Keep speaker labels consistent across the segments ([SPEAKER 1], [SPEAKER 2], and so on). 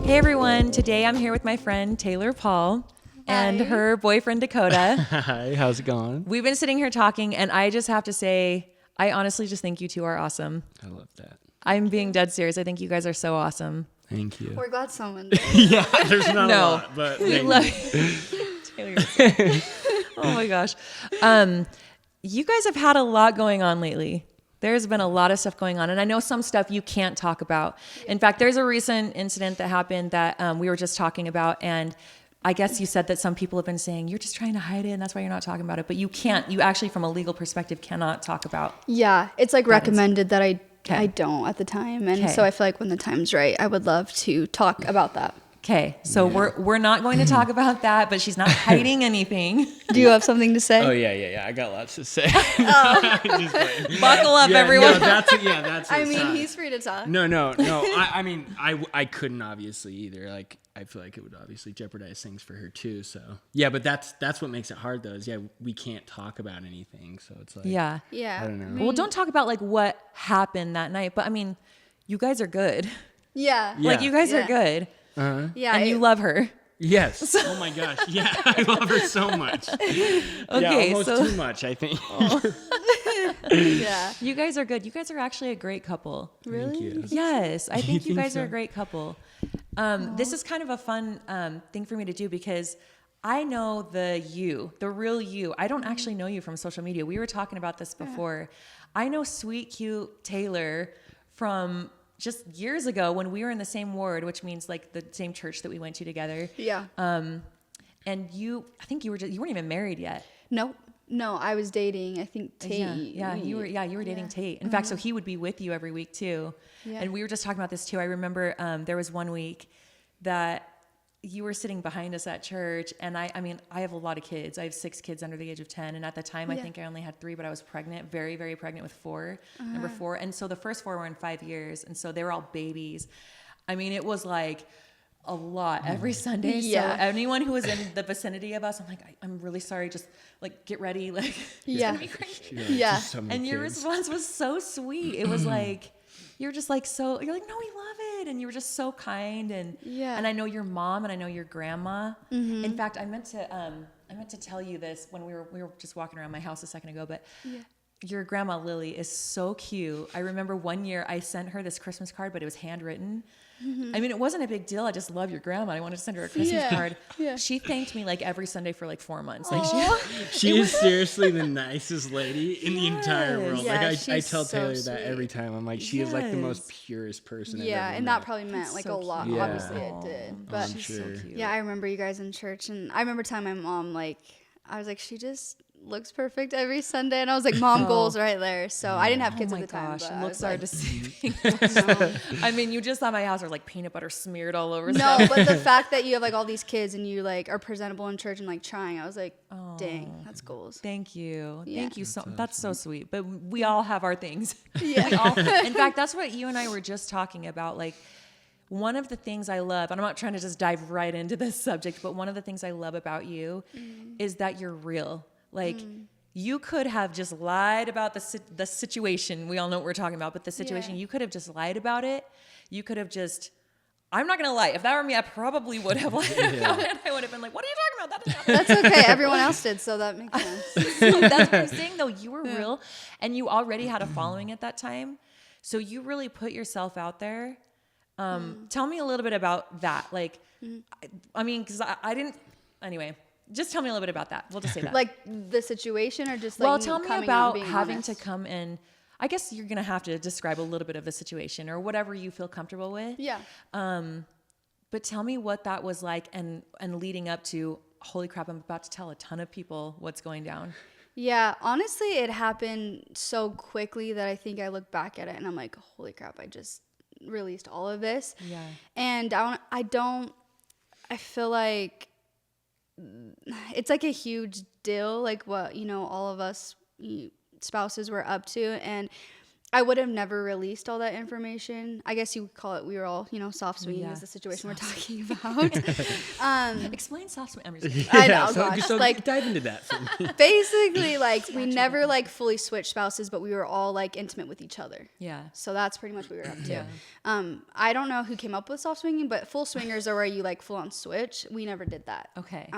[SPEAKER 1] Hey everyone, today I'm here with my friend Taylor Paul and her boyfriend Dakota.
[SPEAKER 2] Hi, how's it going?
[SPEAKER 1] We've been sitting here talking and I just have to say, I honestly just think you two are awesome.
[SPEAKER 2] I love that.
[SPEAKER 1] I'm being dead serious. I think you guys are so awesome.
[SPEAKER 2] Thank you.
[SPEAKER 3] We're glad someone did.
[SPEAKER 2] Yeah, there's not
[SPEAKER 1] No.
[SPEAKER 2] a lot, but
[SPEAKER 1] We
[SPEAKER 2] thank
[SPEAKER 1] love
[SPEAKER 2] you.
[SPEAKER 1] Taylor, you're oh my gosh. You guys have had a lot going on lately. There's been a lot of stuff going on, and I know some stuff you can't talk about. In fact, there's a recent incident that happened that we were just talking about, and I guess you said that some people have been saying you're just trying to hide it, and that's why you're not talking about it. But you can't. You actually, from a legal perspective, cannot talk about.
[SPEAKER 3] Yeah, it's like recommended that I
[SPEAKER 1] Okay.
[SPEAKER 3] don't at the time, and
[SPEAKER 1] Okay.
[SPEAKER 3] so I feel like when the time's right, I would love to talk about that.
[SPEAKER 1] Okay, so we're not going to talk about that, but she's not hiding anything.
[SPEAKER 3] Do you have something to say?
[SPEAKER 2] Oh yeah. I got lots to say. Just like-
[SPEAKER 1] Buckle up,
[SPEAKER 2] yeah,
[SPEAKER 1] everyone.
[SPEAKER 2] No, that's.
[SPEAKER 3] I
[SPEAKER 2] a
[SPEAKER 3] mean,
[SPEAKER 2] side.
[SPEAKER 3] he's free to talk.
[SPEAKER 2] No. I mean, I couldn't obviously either. Like, I feel like it would obviously jeopardize things for her too. So yeah, but that's what makes it hard though. Is we can't talk about anything. So it's like
[SPEAKER 1] Yeah.
[SPEAKER 3] Yeah.
[SPEAKER 2] I don't know.
[SPEAKER 1] Well, don't talk about like what happened that night, but I mean, you guys are good.
[SPEAKER 3] Yeah.
[SPEAKER 2] Yeah.
[SPEAKER 1] Like you guys are
[SPEAKER 3] Yeah.
[SPEAKER 1] good,
[SPEAKER 3] Yeah.
[SPEAKER 1] and you love her.
[SPEAKER 2] Yes. Oh my gosh. Yeah, I love her so much.
[SPEAKER 1] Okay,
[SPEAKER 2] yeah, almost
[SPEAKER 1] so
[SPEAKER 2] too much, I think.
[SPEAKER 3] Yeah.
[SPEAKER 1] you guys are good. You guys are actually a great couple.
[SPEAKER 3] Really?
[SPEAKER 2] Thank you.
[SPEAKER 1] Yes, I think you
[SPEAKER 2] think
[SPEAKER 1] guys are
[SPEAKER 2] so?
[SPEAKER 1] a great couple. This is kind of a fun thing for me to do because I know the real you. I don't actually know you from social media. We were talking about this before. I know sweet, cute Taylor from just years ago when we were in the same ward, which means like the same church that we went to together.
[SPEAKER 3] Yeah.
[SPEAKER 1] And I think you weren't even married yet.
[SPEAKER 3] No, I was dating. I think Tate.
[SPEAKER 1] You were dating Tate. In fact, so he would be with you every week too.
[SPEAKER 3] Yeah.
[SPEAKER 1] And we were just talking about this too. I remember there was one week that you were sitting behind us at church, and I mean, I have a lot of kids. I have 6 kids under the age of 10, and at the time, I think I only had 3, but I was pregnant, very, very pregnant with 4, number 4. And so the first 4 were in 5 years, and so they were all babies. I mean, it was like a lot every Sunday.
[SPEAKER 3] Yeah.
[SPEAKER 1] So anyone who was in the vicinity of us, I'm like, I'm really sorry. Just like get ready. Like, it's
[SPEAKER 3] Yeah.
[SPEAKER 1] gonna be crazy.
[SPEAKER 3] Yeah.
[SPEAKER 2] Just so many
[SPEAKER 1] And your
[SPEAKER 2] kids.
[SPEAKER 1] response was so sweet. It was like, you're just like, so you're like, no, we love it. And you were just so kind. And,
[SPEAKER 3] Yeah.
[SPEAKER 1] and I know your mom and I know your grandma. In fact, I meant to tell you this when we were just walking around my house a second ago, but your grandma Lily is so cute. I remember one year I sent her this Christmas card, but it was handwritten. I mean, it wasn't a big deal. I just love your grandma. I wanted to send her a Christmas card.
[SPEAKER 3] Yeah.
[SPEAKER 1] She thanked me like every Sunday for like 4 months.
[SPEAKER 3] Aw.
[SPEAKER 1] Like
[SPEAKER 2] She is seriously the nicest lady in the entire world.
[SPEAKER 3] Yeah,
[SPEAKER 2] like I
[SPEAKER 3] she's
[SPEAKER 2] tell
[SPEAKER 3] so
[SPEAKER 2] Taylor
[SPEAKER 3] sweet.
[SPEAKER 2] that every time. I'm like, she is like the most
[SPEAKER 1] Yes.
[SPEAKER 2] purest person. I've
[SPEAKER 3] Yeah,
[SPEAKER 2] ever
[SPEAKER 3] and
[SPEAKER 2] met.
[SPEAKER 3] that probably meant like
[SPEAKER 1] so
[SPEAKER 3] a lot.
[SPEAKER 1] cute.
[SPEAKER 2] Yeah.
[SPEAKER 3] Obviously, it
[SPEAKER 1] Aw.
[SPEAKER 3] did. But
[SPEAKER 2] I'm
[SPEAKER 1] she's so
[SPEAKER 2] sure.
[SPEAKER 1] cute.
[SPEAKER 3] yeah, I remember you guys in church, and I remember telling my mom, like, I was like, she just looks perfect every Sunday, and I was like, mom goals right there. So I didn't have kids
[SPEAKER 1] oh
[SPEAKER 3] at
[SPEAKER 1] my
[SPEAKER 3] the time.
[SPEAKER 1] gosh,
[SPEAKER 3] But
[SPEAKER 1] and
[SPEAKER 3] I
[SPEAKER 1] look
[SPEAKER 3] was
[SPEAKER 1] sorry
[SPEAKER 3] like,
[SPEAKER 1] to see. I mean, you just saw my house, or like peanut butter smeared all over.
[SPEAKER 3] no,
[SPEAKER 1] stuff.
[SPEAKER 3] but the fact that you have like all these kids and you like are presentable in church and like trying, I was like, dang, that's goals.
[SPEAKER 1] Thank you.
[SPEAKER 3] Yeah.
[SPEAKER 1] Thank you so. That's so sweet. But we all have our things.
[SPEAKER 3] Yeah.
[SPEAKER 1] We all, in fact, that's what you and I were just talking about. Like, one of the things I love, and I'm not trying to just dive right into this subject, but one of the things I love about you is that you're real. Like, you could have just lied about the situation. We all know what we're talking about, but the situation,
[SPEAKER 3] Yeah.
[SPEAKER 1] you could have just lied about it. You could have just, I'm not going to lie. If that were me, I probably would have lied about it. I would have been like, what are you talking about? That doesn't happen.
[SPEAKER 3] That's okay. Everyone else did, so that makes sense.
[SPEAKER 1] So that's what I'm saying, though. You were real, and you already had a following at that time. So you really put yourself out there. Tell me a little bit about that. Like, I mean, because I didn't. Anyway, just tell me a little bit about that. We'll just say that.
[SPEAKER 3] Like the situation, or just like
[SPEAKER 1] well,
[SPEAKER 3] you
[SPEAKER 1] tell me
[SPEAKER 3] coming out and
[SPEAKER 1] about
[SPEAKER 3] being
[SPEAKER 1] having
[SPEAKER 3] honest?
[SPEAKER 1] to come in. I guess you're gonna have to describe a little bit of the situation or whatever you feel comfortable with.
[SPEAKER 3] Yeah.
[SPEAKER 1] But tell me what that was like, and leading up to. Holy crap! I'm about to tell a ton of people what's going down.
[SPEAKER 3] Yeah, honestly, it happened so quickly that I think I look back at it and I'm like, holy crap, I just released all of this.
[SPEAKER 1] Yeah.
[SPEAKER 3] And I feel like it's like a huge deal, like what, all of us spouses were up to. And I would have never released all that information. I guess you would call it, we were all, soft swinging
[SPEAKER 1] Yeah.
[SPEAKER 3] is the situation we're talking about.
[SPEAKER 1] Explain soft swing. I'm just kidding.
[SPEAKER 3] I know,
[SPEAKER 2] so,
[SPEAKER 3] gosh.
[SPEAKER 2] so
[SPEAKER 3] Like,
[SPEAKER 2] dive into that for me.
[SPEAKER 3] basically, like, we never, like, fully switched spouses, but we were all, like, intimate with each other.
[SPEAKER 1] Yeah.
[SPEAKER 3] So that's pretty much what we were up to.
[SPEAKER 1] Yeah.
[SPEAKER 3] I don't know who came up with soft swinging, but full swingers are where you, like, full on switch. We never did that.
[SPEAKER 1] Okay.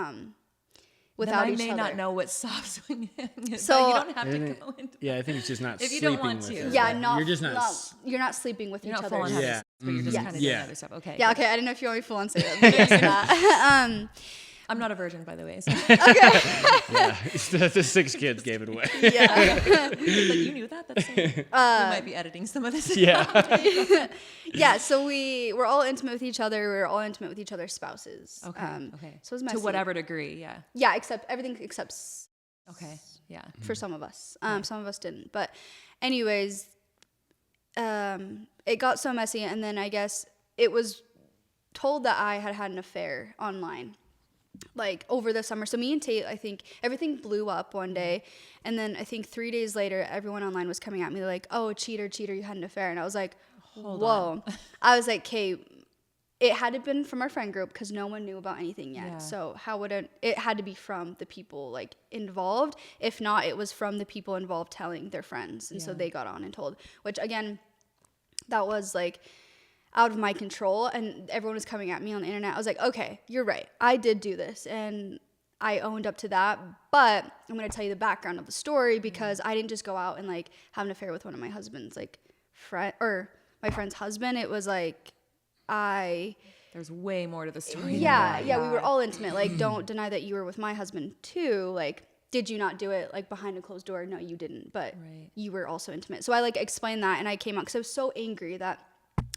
[SPEAKER 3] Without
[SPEAKER 1] then I
[SPEAKER 3] each
[SPEAKER 1] may
[SPEAKER 3] other.
[SPEAKER 1] not know what soft swing is.
[SPEAKER 3] So-
[SPEAKER 1] So you don't have to go into.
[SPEAKER 2] Yeah, I think it's just not
[SPEAKER 1] If you
[SPEAKER 2] sleeping
[SPEAKER 1] don't want
[SPEAKER 2] with
[SPEAKER 1] to.
[SPEAKER 2] her.
[SPEAKER 3] Yeah, not,
[SPEAKER 2] You're just not.
[SPEAKER 3] you're not sleeping with
[SPEAKER 1] You're
[SPEAKER 3] each
[SPEAKER 1] not
[SPEAKER 3] other.
[SPEAKER 1] full on having
[SPEAKER 2] Yeah.
[SPEAKER 1] sex, but you're just
[SPEAKER 2] Mhm.
[SPEAKER 1] kind of
[SPEAKER 2] Yeah.
[SPEAKER 1] doing other stuff. Okay.
[SPEAKER 3] Yeah,
[SPEAKER 1] good.
[SPEAKER 3] okay. I didn't know if you want me full on say that. But there's that.
[SPEAKER 1] I'm not a virgin, by the way. So.
[SPEAKER 2] Yeah, the 6 kids gave it away.
[SPEAKER 3] Yeah.
[SPEAKER 1] Like, you knew that? That's we might be editing some of this.
[SPEAKER 2] Yeah.
[SPEAKER 3] Yeah, so we were all intimate with each other. We were all intimate with each other's spouses.
[SPEAKER 1] Okay. Okay.
[SPEAKER 3] So it was messy.
[SPEAKER 1] To whatever degree. Yeah.
[SPEAKER 3] Yeah, except everything except
[SPEAKER 1] Okay. Yeah.
[SPEAKER 3] for some of us. Some of us didn't. But anyways, it got so messy, and then I guess it was told that I had an affair online, like over the summer. So me and Tate, I think everything blew up one day, and then I think 3 days later, everyone online was coming at me like, "Oh, cheater, you had an affair," and I was like,
[SPEAKER 1] Hold
[SPEAKER 3] "Whoa!" I was like, "Okay." It had to been from our friend group because no one knew about anything yet.
[SPEAKER 1] Yeah.
[SPEAKER 3] So how would it had to be from the people like involved. If not, it was from the people involved telling their friends, and so they got on and told. Which again, that was like out of my control, and everyone was coming at me on the internet. I was like, okay, you're right. I did do this, and I owned up to that. But I'm gonna tell you the background of the story because I didn't just go out and like have an affair with one of my husband's like friend or my friend's husband. It was like.
[SPEAKER 1] There's way more to the story.
[SPEAKER 3] Yeah, we were all intimate. Like, don't deny that you were with my husband too. Like, did you not do it like behind a closed door? No, you didn't. But you were also intimate. So I like explained that, and I came out because I was so angry that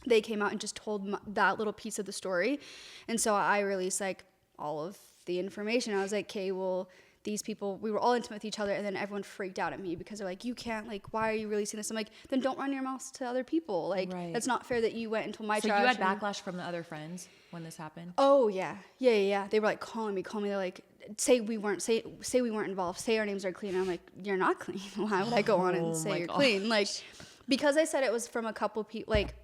[SPEAKER 3] they came out and just told that little piece of the story, and so I released like all of the information. I was like, okay, well. These people, we were all intimate with each other, and then everyone freaked out at me because they're like, you can't, like, why are you releasing this? I'm like, then don't run your mouth to other people. Like, that's not fair that you went and told my
[SPEAKER 1] So
[SPEAKER 3] trash.
[SPEAKER 1] you had backlash from the other friends when this happened?
[SPEAKER 3] Oh, yeah. They were, like, calling me. They're like, say we weren't involved. Say our names are clean. I'm like, you're not clean. Why would I go on and say you're clean? Like, because I said it was from a couple people, like,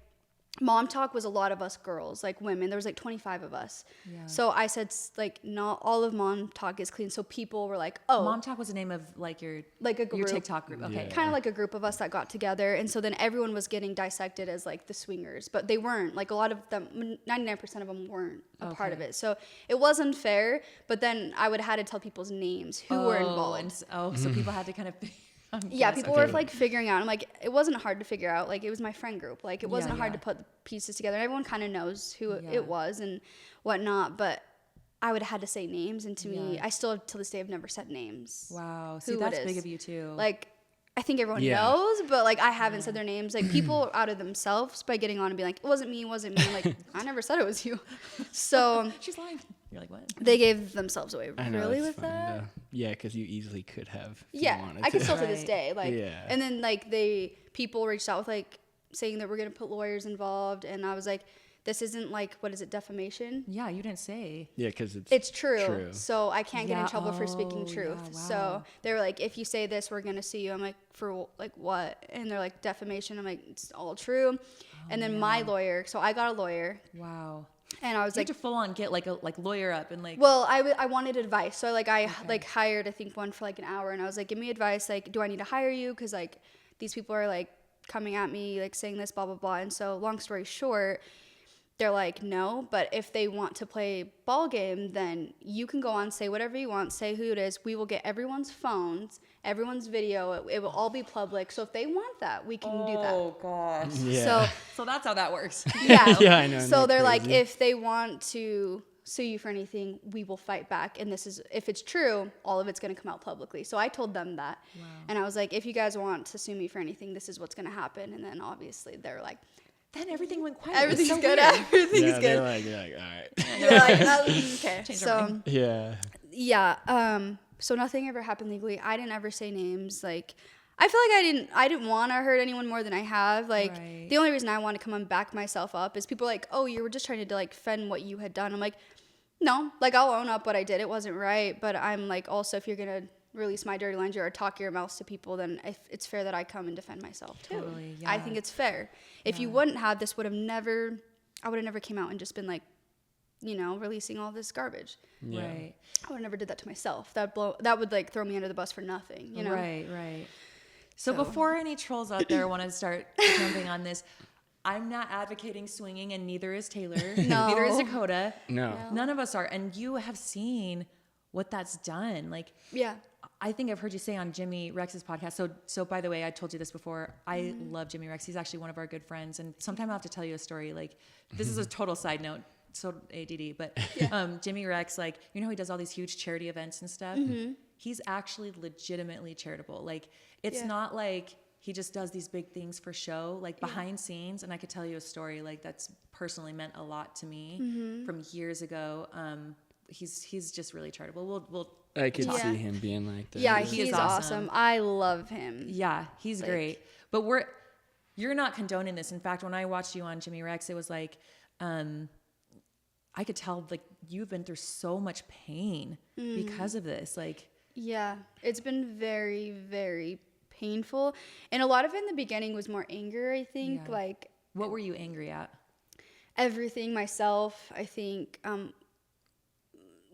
[SPEAKER 3] Mom Talk was a lot of us girls, like women. There was like 25 of us. Yeah. So I said like not all of Mom Talk is clean. So people were like, "Oh,
[SPEAKER 1] Mom Talk was the name of like your
[SPEAKER 3] group,
[SPEAKER 1] your TikTok group." Okay.
[SPEAKER 2] Yeah.
[SPEAKER 3] Kind of like a group of us that got together, and so then everyone was getting dissected as like the swingers, but they weren't. Like a lot of them, 99% of them weren't a part of it. So it was unfair. But then I would have had to tell people's names who were involved.
[SPEAKER 1] So people had to kind of.
[SPEAKER 3] Yeah, people were like figuring out. I'm like, it wasn't hard to figure out. Like, it was my friend group. Like, it wasn't hard to put the pieces together. And everyone kind of knows who it was and whatnot. But I would have had to say names. And to me, I still, till this day, have never said names.
[SPEAKER 1] Wow. See,
[SPEAKER 3] who
[SPEAKER 1] that's
[SPEAKER 3] it is.
[SPEAKER 1] big of you, too.
[SPEAKER 3] Like, I think everyone knows, but like, I haven't said their names. Like, people out of themselves by getting on and being like, it wasn't me. I'm like, I never said it was you. So.
[SPEAKER 1] She's lying. You're like, what?
[SPEAKER 3] They gave themselves away.
[SPEAKER 2] I know,
[SPEAKER 3] really
[SPEAKER 2] it's
[SPEAKER 3] with
[SPEAKER 2] funny,
[SPEAKER 3] that?
[SPEAKER 2] though. Yeah, because you easily could have. If
[SPEAKER 3] Yeah,
[SPEAKER 2] you wanted
[SPEAKER 3] I can
[SPEAKER 2] to.
[SPEAKER 3] still to this day. Like,
[SPEAKER 2] Yeah.
[SPEAKER 3] and then like people reached out with like saying that we're gonna put lawyers involved, and I was like, this isn't like what is it, defamation?
[SPEAKER 1] Yeah, you didn't say.
[SPEAKER 2] Yeah, because
[SPEAKER 3] It's true. So I can't get in trouble for speaking
[SPEAKER 1] Yeah,
[SPEAKER 3] truth.
[SPEAKER 1] wow.
[SPEAKER 3] So they were like, if you say this, we're gonna sue you. I'm like, for like what? And they're like, defamation. I'm like, it's all true. And then my lawyer. So I got a lawyer,
[SPEAKER 1] Wow.
[SPEAKER 3] and I was
[SPEAKER 1] You
[SPEAKER 3] like,
[SPEAKER 1] had to full on get like a lawyer up and like.
[SPEAKER 3] well, I wanted advice. So like I like hired I think one for like an hour, and I was like, give me advice. Like, do I need to hire you? Because like these people are like coming at me like saying this blah blah blah. And so long story short, they're like, no, but if they want to play ball game, then you can go on, say whatever you want, say who it is. We will get everyone's phones, everyone's video. It will all be public. So if they want that, we can do that.
[SPEAKER 1] Oh gosh.
[SPEAKER 2] Yeah.
[SPEAKER 1] So that's how that works.
[SPEAKER 3] Yeah.
[SPEAKER 2] Yeah, I know.
[SPEAKER 3] So
[SPEAKER 2] isn't that
[SPEAKER 3] they're like,
[SPEAKER 2] crazy?
[SPEAKER 3] if they want to sue you for anything, we will fight back. And this is, if it's true, all of it's going to come out publicly. So I told them that. Wow. And I was like, if you guys want to sue me for anything, this is what's going to happen. And then obviously they're like,
[SPEAKER 1] Then everything went quiet.
[SPEAKER 3] everything's
[SPEAKER 1] It's so
[SPEAKER 3] good.
[SPEAKER 1] weird.
[SPEAKER 3] Everything's
[SPEAKER 2] yeah,
[SPEAKER 3] good.
[SPEAKER 2] they're like, all right.
[SPEAKER 3] They're like, okay.
[SPEAKER 1] Change
[SPEAKER 3] So
[SPEAKER 1] our mind.
[SPEAKER 2] Yeah.
[SPEAKER 3] yeah. So nothing ever happened legally. I didn't ever say names. Like, I feel like I didn't want to hurt anyone more than I have. Like,
[SPEAKER 1] Right.
[SPEAKER 3] the only reason I want to come and back myself up is people are like, oh, you were just trying to like fend what you had done. I'm like, no, like I'll own up what I did. It wasn't right. But I'm like, also, if you're going to release my dirty laundry or talk your mouth to people, then it's fair that I come and defend myself too.
[SPEAKER 1] Totally,
[SPEAKER 3] I
[SPEAKER 1] yeah.
[SPEAKER 3] think it's fair. If you wouldn't have, I would have never came out and just been like, you know, releasing all this garbage.
[SPEAKER 2] Yeah.
[SPEAKER 1] Right.
[SPEAKER 3] I would have never did that to myself. That would like throw me under the bus for nothing, you know?
[SPEAKER 1] Right. So before any trolls out there want to start jumping on this, I'm not advocating swinging, and neither is Taylor.
[SPEAKER 3] No.
[SPEAKER 1] Neither is Dakota.
[SPEAKER 2] No.
[SPEAKER 1] None of us are. And you have seen what that's done. Like,
[SPEAKER 3] Yeah.
[SPEAKER 1] I think I've heard you say on Jimmy Rex's podcast. So by the way, I told you this before. I love Jimmy Rex. He's actually one of our good friends. And sometime I'll have to tell you a story. Like, this is a total side note. So ADD, but Jimmy Rex, like, you know, he does all these huge charity events and stuff. He's actually legitimately charitable. Like, it's not like he just does these big things for show, like behind scenes. And I could tell you a story like that's personally meant a lot to me from years ago. He's just really charitable. We'll
[SPEAKER 2] I could see him being like that.
[SPEAKER 3] Yeah,
[SPEAKER 1] He is
[SPEAKER 3] he's
[SPEAKER 1] awesome.
[SPEAKER 3] awesome. I love him.
[SPEAKER 1] Yeah, he's great. But you're not condoning this. In fact, when I watched you on Jimmy Rex, it was like, I could tell like you've been through so much pain because of this. Like,
[SPEAKER 3] Yeah, it's been very, very painful. And a lot of it in the beginning was more anger, I think.
[SPEAKER 1] Yeah.
[SPEAKER 3] Like,
[SPEAKER 1] what were you angry at?
[SPEAKER 3] everything, myself. I think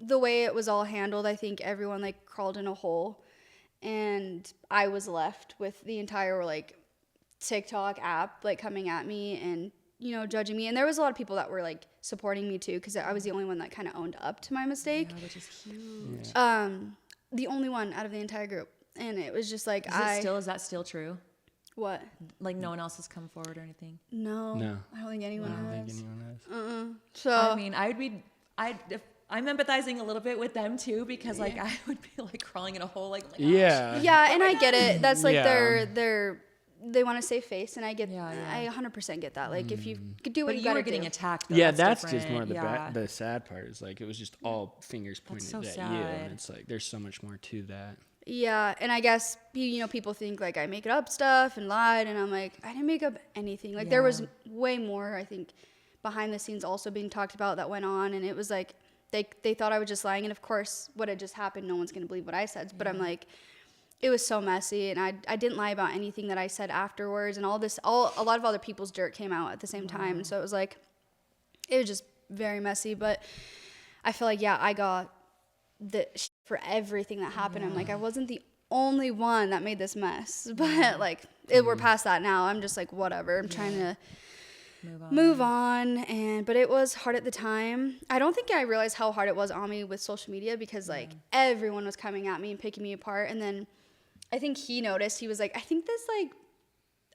[SPEAKER 3] the way it was all handled, I think everyone like crawled in a hole. And I was left with the entire like TikTok app like coming at me and, you know, judging me. And there was a lot of people that were like supporting me too, because I was the only one that kind of owned up to my mistake.
[SPEAKER 1] Yeah, which is huge.
[SPEAKER 3] The only one out of the entire group. And it was just like,
[SPEAKER 1] Is that still true?
[SPEAKER 3] What?
[SPEAKER 1] Like no one else has come forward or anything?
[SPEAKER 3] No.
[SPEAKER 2] No.
[SPEAKER 3] I don't think anyone
[SPEAKER 2] I don't
[SPEAKER 3] has.
[SPEAKER 2] think anyone has.
[SPEAKER 3] So
[SPEAKER 1] I mean, I'm empathizing a little bit with them too, because like I would be like crawling in a hole, like, oh my gosh.
[SPEAKER 2] Yeah.
[SPEAKER 3] yeah, and I get it. That's like
[SPEAKER 2] Yeah.
[SPEAKER 3] they want to save face, and I get.
[SPEAKER 1] Yeah.
[SPEAKER 3] I 100% get that. Like if you could do what
[SPEAKER 1] But
[SPEAKER 3] you
[SPEAKER 1] you
[SPEAKER 3] gotta
[SPEAKER 1] were getting
[SPEAKER 3] do.
[SPEAKER 1] attacked. Though.
[SPEAKER 2] Yeah, that's just
[SPEAKER 1] different.
[SPEAKER 2] more the
[SPEAKER 1] Yeah.
[SPEAKER 2] the sad part is like it was just all fingers pointed
[SPEAKER 1] so
[SPEAKER 2] at you,
[SPEAKER 1] sad.
[SPEAKER 2] and it's like there's so much more to that.
[SPEAKER 3] Yeah, and I guess you know people think like I make up stuff and lied, and I'm like I didn't make up anything. Like there was way more I think behind the scenes also being talked about that went on, and it was like they thought I was just lying, and of course what had just happened, no one's gonna believe what I said. But I'm like, it was so messy, and I didn't lie about anything that I said afterwards, and a lot of other people's dirt came out at the same time, and so it was like it was just very messy. But I feel like I got the for everything that happened. I'm like, I wasn't the only one that made this mess, but like we're past that now. I'm just like, whatever. I'm trying to move on. But it was hard at the time. I don't think I realized how hard it was on me with social media, because like everyone was coming at me and picking me apart. And then I think he noticed. He was like, I think this like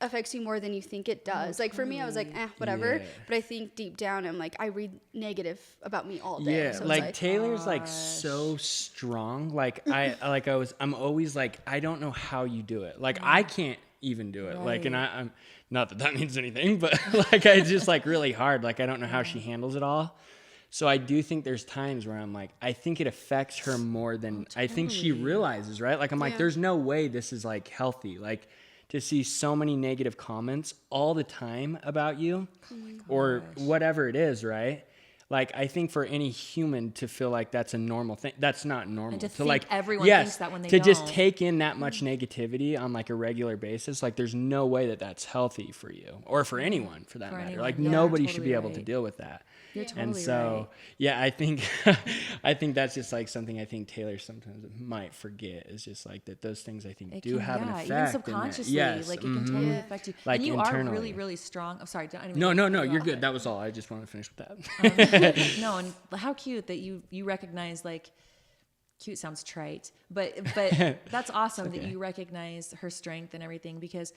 [SPEAKER 3] affects you more than you think it does. Like for me, I was like, whatever.
[SPEAKER 2] Yeah.
[SPEAKER 3] But I think deep down, I'm like, I read negative about me all day.
[SPEAKER 2] Yeah,
[SPEAKER 3] So it's
[SPEAKER 2] like Taylor's like so strong. Like I'm always like, I don't know how you do it. Like I can't even do it. Like, and I'm not that means anything, but like I just like really hard. Like I don't know how she handles it all. So I do think there's times where I'm like, I think it affects her more than I think she realizes, right? Like I'm like, there's no way this is like healthy. Like to see so many negative comments all the time about you or whatever it is, right? Like, I think for any human to feel like that's a normal thing, that's not normal.
[SPEAKER 1] And to
[SPEAKER 2] to
[SPEAKER 1] think
[SPEAKER 2] like,
[SPEAKER 1] everyone thinks that when they
[SPEAKER 2] to just
[SPEAKER 1] don't.
[SPEAKER 2] take in that much negativity on like a regular basis, like there's no way that that's healthy for you or for anyone for that matter.
[SPEAKER 1] anyone.
[SPEAKER 2] Like
[SPEAKER 1] Yeah,
[SPEAKER 2] nobody
[SPEAKER 1] totally
[SPEAKER 2] should be able to
[SPEAKER 1] right.
[SPEAKER 2] deal with that.
[SPEAKER 1] You're totally
[SPEAKER 2] And so,
[SPEAKER 1] right.
[SPEAKER 2] yeah, I think, I think that's just like something I think Taylor sometimes might forget is just like that those things I think do have an effect.
[SPEAKER 1] Even
[SPEAKER 2] and that-
[SPEAKER 1] subconsciously,
[SPEAKER 2] yes,
[SPEAKER 1] like it can totally affect you.
[SPEAKER 2] Like
[SPEAKER 1] and you are
[SPEAKER 2] internally.
[SPEAKER 1] really, really strong. I'm sorry. I didn't mean
[SPEAKER 2] No,
[SPEAKER 1] to
[SPEAKER 2] no,
[SPEAKER 1] cut
[SPEAKER 2] no,
[SPEAKER 1] you
[SPEAKER 2] you're
[SPEAKER 1] off,
[SPEAKER 2] good.
[SPEAKER 1] but-
[SPEAKER 2] That was all. I just wanted to finish with that.
[SPEAKER 1] No, and how cute that you recognize, like, cute sounds trite, but that's awesome that you recognize her strength and everything, because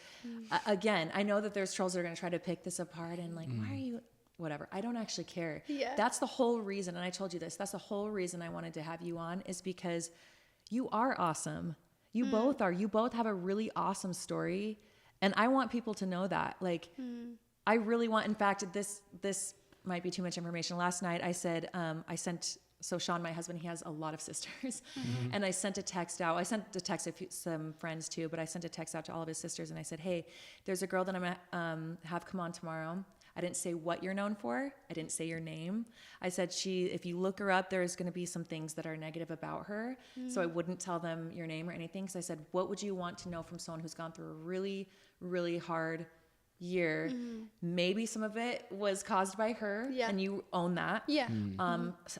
[SPEAKER 1] again, I know that there's trolls that are going to try to pick this apart and like, why are you, whatever. I don't actually care.
[SPEAKER 3] Yeah.
[SPEAKER 1] That's the whole reason. And I told you this, that's the whole reason I wanted to have you on, is because you are awesome. You both are. You both have a really awesome story. And I want people to know that. Like, I really want, in fact, this might be too much information. Last night I said, so Sean, my husband, he has a lot of sisters, and I sent a text out. I sent a text to some friends too, but I sent a text out to all of his sisters, and I said, hey, there's a girl that I'm have come on tomorrow. I didn't say what you're known for. I didn't say your name. I said if you look her up, there's going to be some things that are negative about her. So I wouldn't tell them your name or anything. So I said, what would you want to know from someone who's gone through a really, really hard year? Maybe some of it was caused by her, and you own that.
[SPEAKER 3] Yeah.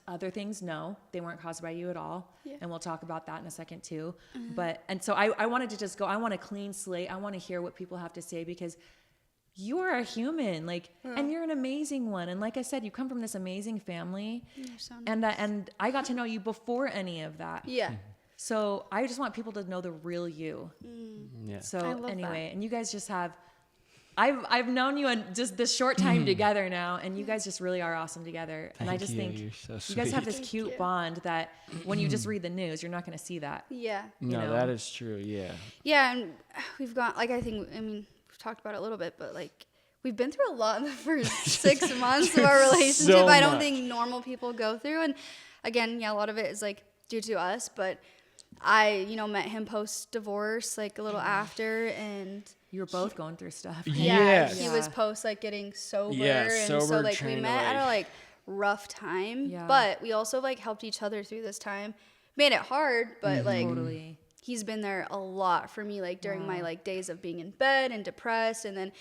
[SPEAKER 1] Other things, no, they weren't caused by you at all.
[SPEAKER 3] Yeah.
[SPEAKER 1] And we'll talk about that in a second too. And so I wanted to just go, I want a clean slate. I want to hear what people have to say, because you are a human, and you're an amazing one. And like I said, you come from this amazing family.
[SPEAKER 3] You're so nice.
[SPEAKER 1] And I got to know you before any of that.
[SPEAKER 3] Yeah.
[SPEAKER 1] So I just want people to know the real you.
[SPEAKER 2] Yeah.
[SPEAKER 1] So
[SPEAKER 3] I love
[SPEAKER 1] anyway,
[SPEAKER 3] that.
[SPEAKER 1] and you guys just have, I've known you in just this short time together now, and you guys just really are awesome together. And I just think
[SPEAKER 2] you're so
[SPEAKER 1] you guys have
[SPEAKER 2] sweet.
[SPEAKER 1] this cute bond that when you just read the news, you're not going to see that.
[SPEAKER 3] Yeah.
[SPEAKER 2] No,
[SPEAKER 1] know?
[SPEAKER 2] that is true. Yeah.
[SPEAKER 3] Yeah, and we've got we've talked about it a little bit, but we've been through a lot in the first 6 months of our relationship.
[SPEAKER 2] So
[SPEAKER 3] I don't
[SPEAKER 2] much.
[SPEAKER 3] think normal people go through. And again, yeah, a lot of it is due to us, but I, met him post divorce, a little after, and
[SPEAKER 1] You were both going through stuff.
[SPEAKER 2] Yes.
[SPEAKER 3] he was post getting sober,
[SPEAKER 2] Yeah,
[SPEAKER 3] and
[SPEAKER 2] sober,
[SPEAKER 3] so we
[SPEAKER 2] trying to,
[SPEAKER 3] met at a rough time,
[SPEAKER 1] Yeah.
[SPEAKER 3] but we also helped each other through this time. Made it hard, but
[SPEAKER 1] Totally.
[SPEAKER 3] he's been there a lot for me, during my days of being in bed and depressed, and then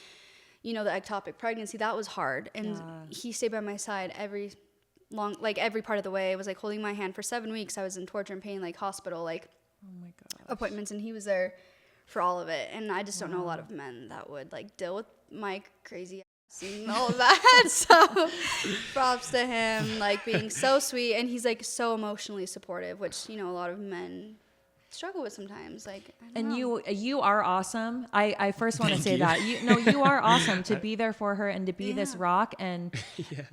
[SPEAKER 3] the ectopic pregnancy, that was hard, and he stayed by my side every part of the way. It was holding my hand for 7 weeks. I was in torture and pain, hospital,
[SPEAKER 1] Oh my God.
[SPEAKER 3] appointments, and he was there for all of it. And I just don't know a lot of men that would deal with my crazy ass and all of that. So props to him, being so sweet, and he's so emotionally supportive, which a lot of men struggle with sometimes. I don't know.
[SPEAKER 1] You are awesome. I first want to say that you are awesome to be there for her and to be this rock and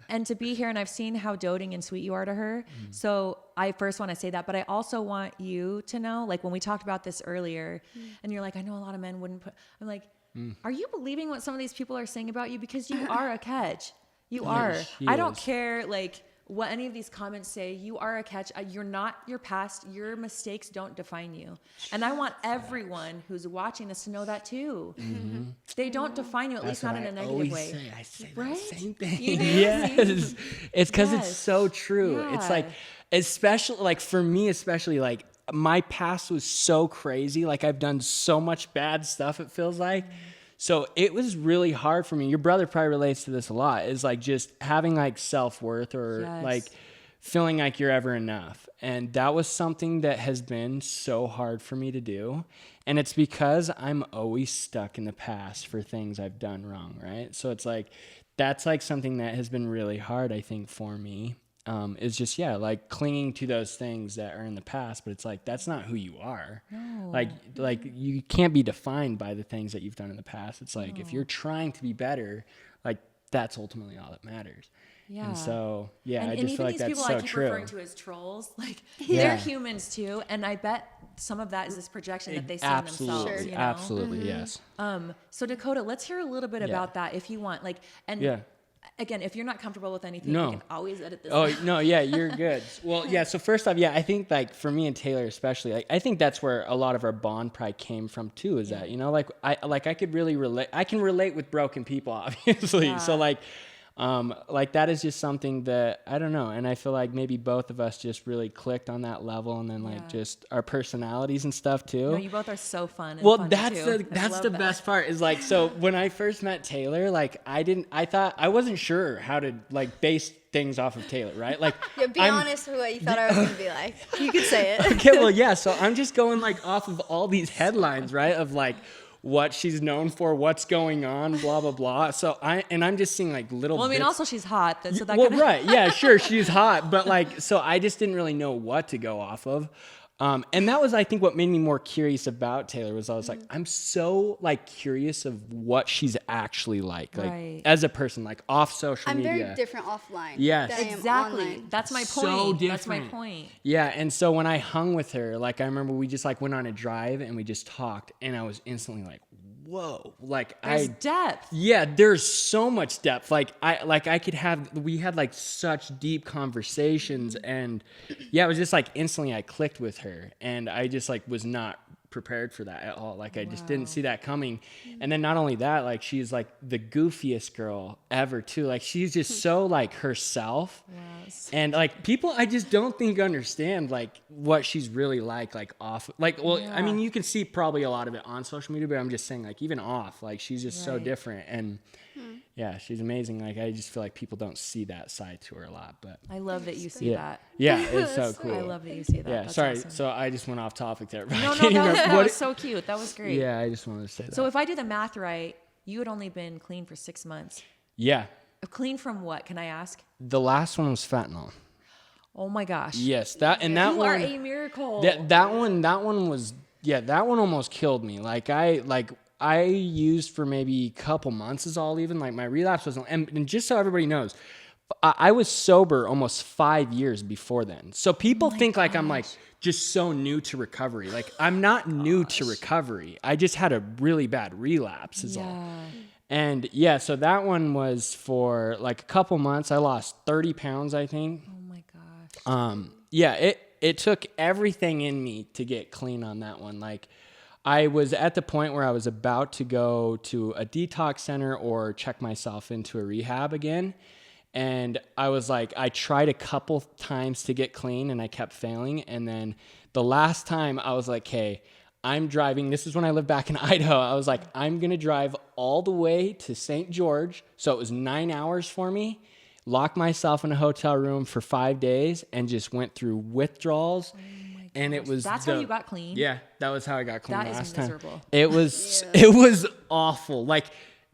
[SPEAKER 1] and to be here. And I've seen how doting and sweet you are to her. So I first want to say that, but I also want you to know, when we talked about this earlier, and you're I know a lot of men wouldn't put. I'm are you believing what some of these people are saying about you? Because you are a catch. You are.
[SPEAKER 2] she
[SPEAKER 1] I don't
[SPEAKER 2] is.
[SPEAKER 1] care what any of these comments say. You are a catch. You're not your past. Your mistakes don't define you. And I want everyone who's watching this to know that too. They don't define you, at least not in a negative way.
[SPEAKER 2] I say
[SPEAKER 1] Right?
[SPEAKER 2] the same thing.
[SPEAKER 1] You do?
[SPEAKER 2] Yes. It's because it's
[SPEAKER 1] Yes.
[SPEAKER 2] so true. It's
[SPEAKER 1] Yeah.
[SPEAKER 2] especially for me, especially my past was so crazy. I've done so much bad stuff, it feels like. So it was really hard for me. Your brother probably relates to this a lot, is just having self-worth or
[SPEAKER 1] Yes.
[SPEAKER 2] feeling like you're ever enough. And that was something that has been so hard for me to do. And it's because I'm always stuck in the past for things I've done wrong, right? So it's that's something that has been really hard, I think, for me. Is just, clinging to those things that are in the past, but it's that's not who you are.
[SPEAKER 1] No.
[SPEAKER 2] You can't be defined by the things that you've done in the past. It's if you're trying to be better, that's ultimately all that matters.
[SPEAKER 1] Yeah.
[SPEAKER 2] And so,
[SPEAKER 1] And
[SPEAKER 2] I just feel
[SPEAKER 1] even these
[SPEAKER 2] that's
[SPEAKER 1] people
[SPEAKER 2] so
[SPEAKER 1] I keep
[SPEAKER 2] true.
[SPEAKER 1] referring to as trolls,
[SPEAKER 2] Yeah.
[SPEAKER 1] they're humans too. And I bet some of that is this projection that they see in themselves.
[SPEAKER 2] Absolutely,
[SPEAKER 1] You know?
[SPEAKER 2] absolutely, yes.
[SPEAKER 1] So Dakota, let's hear a little bit about that if you want. Again, if you're not comfortable with anything,
[SPEAKER 2] No.
[SPEAKER 1] you can always edit this
[SPEAKER 2] Oh
[SPEAKER 1] out.
[SPEAKER 2] no, yeah, you're good. Well, yeah. So first off, I think for me and Taylor especially, I think that's where a lot of our bond probably came from too. Is that I could really relate. I can relate with broken people, obviously.
[SPEAKER 1] Yeah.
[SPEAKER 2] So that is just something that I don't know, and I feel maybe both of us just really clicked on that level, and then just our personalities and stuff too.
[SPEAKER 1] No, you both are so fun. And
[SPEAKER 2] Well,
[SPEAKER 1] funny,
[SPEAKER 2] that's
[SPEAKER 1] too.
[SPEAKER 2] that's the best part is so when I first met Taylor, I wasn't sure how to base things off of Taylor, right?
[SPEAKER 3] Yeah, be honest with what you thought I was going to be like. You could say it.
[SPEAKER 2] Okay, well, yeah. So I'm just going off of all these headlines, right? Of what she's known for, what's going on, blah blah blah. So I'm just seeing little.
[SPEAKER 1] Well, I mean,
[SPEAKER 2] bits.
[SPEAKER 1] also she's hot, so that
[SPEAKER 2] Well,
[SPEAKER 1] kinda...
[SPEAKER 2] right, yeah, sure, she's hot, but so I just didn't really know what to go off of. And that was, I think, what made me more curious about Taylor was I was I'm so curious of what she's actually
[SPEAKER 1] Right.
[SPEAKER 2] as a person, off social
[SPEAKER 3] I'm
[SPEAKER 2] media.
[SPEAKER 3] very different offline.
[SPEAKER 2] Yes.
[SPEAKER 3] than I am
[SPEAKER 1] Exactly.
[SPEAKER 3] online.
[SPEAKER 1] That's my point.
[SPEAKER 2] So
[SPEAKER 1] That's my
[SPEAKER 2] different.
[SPEAKER 1] point.
[SPEAKER 2] Yeah, and so when I hung with her, I remember we just went on a drive and we just talked, and I was instantly whoa,
[SPEAKER 1] There's depth.
[SPEAKER 2] yeah, there's so much depth. We had such deep conversations, and yeah, it was just instantly I clicked with her, and I just was not prepared for that at all. Like I just didn't see that coming. And then not only that, like she's like the goofiest girl ever too. Like she's just so like herself.
[SPEAKER 1] Yes.
[SPEAKER 2] And like people I just don't think understand like what she's really like off. Like, well, I mean, you can see probably a lot of it on social media, but I'm just saying like even off, like she's just so different. And yeah, she's amazing. Like I just feel like people don't see that side to her a lot, but
[SPEAKER 1] I love that you see that.
[SPEAKER 2] Yeah, it's so cool.
[SPEAKER 1] I love that you see that.
[SPEAKER 2] Yeah,
[SPEAKER 1] That's
[SPEAKER 2] sorry.
[SPEAKER 1] awesome.
[SPEAKER 2] So I just went off topic there.
[SPEAKER 1] No, that was so cute. That was great.
[SPEAKER 2] Yeah, I just wanted to say that.
[SPEAKER 1] So if I do the math right, you had only been clean for 6 months.
[SPEAKER 2] Yeah.
[SPEAKER 1] Clean from what? Can I ask?
[SPEAKER 2] The last one was fentanyl.
[SPEAKER 1] Oh my gosh.
[SPEAKER 2] Yes, that
[SPEAKER 1] You
[SPEAKER 2] one.
[SPEAKER 1] are a miracle.
[SPEAKER 2] That one was that one almost killed me. I used for maybe a couple months is all even. Like my relapse wasn't, and just so everybody knows, I was sober almost 5 years before then. So people think like I'm like just so new to recovery. Like I'm not new to recovery. I just had a really bad relapse is all. And yeah, so that one was for like a couple months. I lost 30 pounds, I think.
[SPEAKER 1] Oh my gosh.
[SPEAKER 2] Yeah, it took everything in me to get clean on that one. Like I was at the point where I was about to go to a detox center or check myself into a rehab again. And I was like, I tried a couple times to get clean and I kept failing. And then the last time I was like, hey, I'm driving. This is when I lived back in Idaho. I was like, I'm going to drive all the way to St. George. So it was 9 hours for me. Locked myself in a hotel room for 5 days and just went through withdrawals. And it was
[SPEAKER 1] that's how you got clean.
[SPEAKER 2] Yeah, that was how I got clean
[SPEAKER 1] That
[SPEAKER 2] last
[SPEAKER 1] is
[SPEAKER 2] time.
[SPEAKER 1] miserable.
[SPEAKER 2] It was awful. Like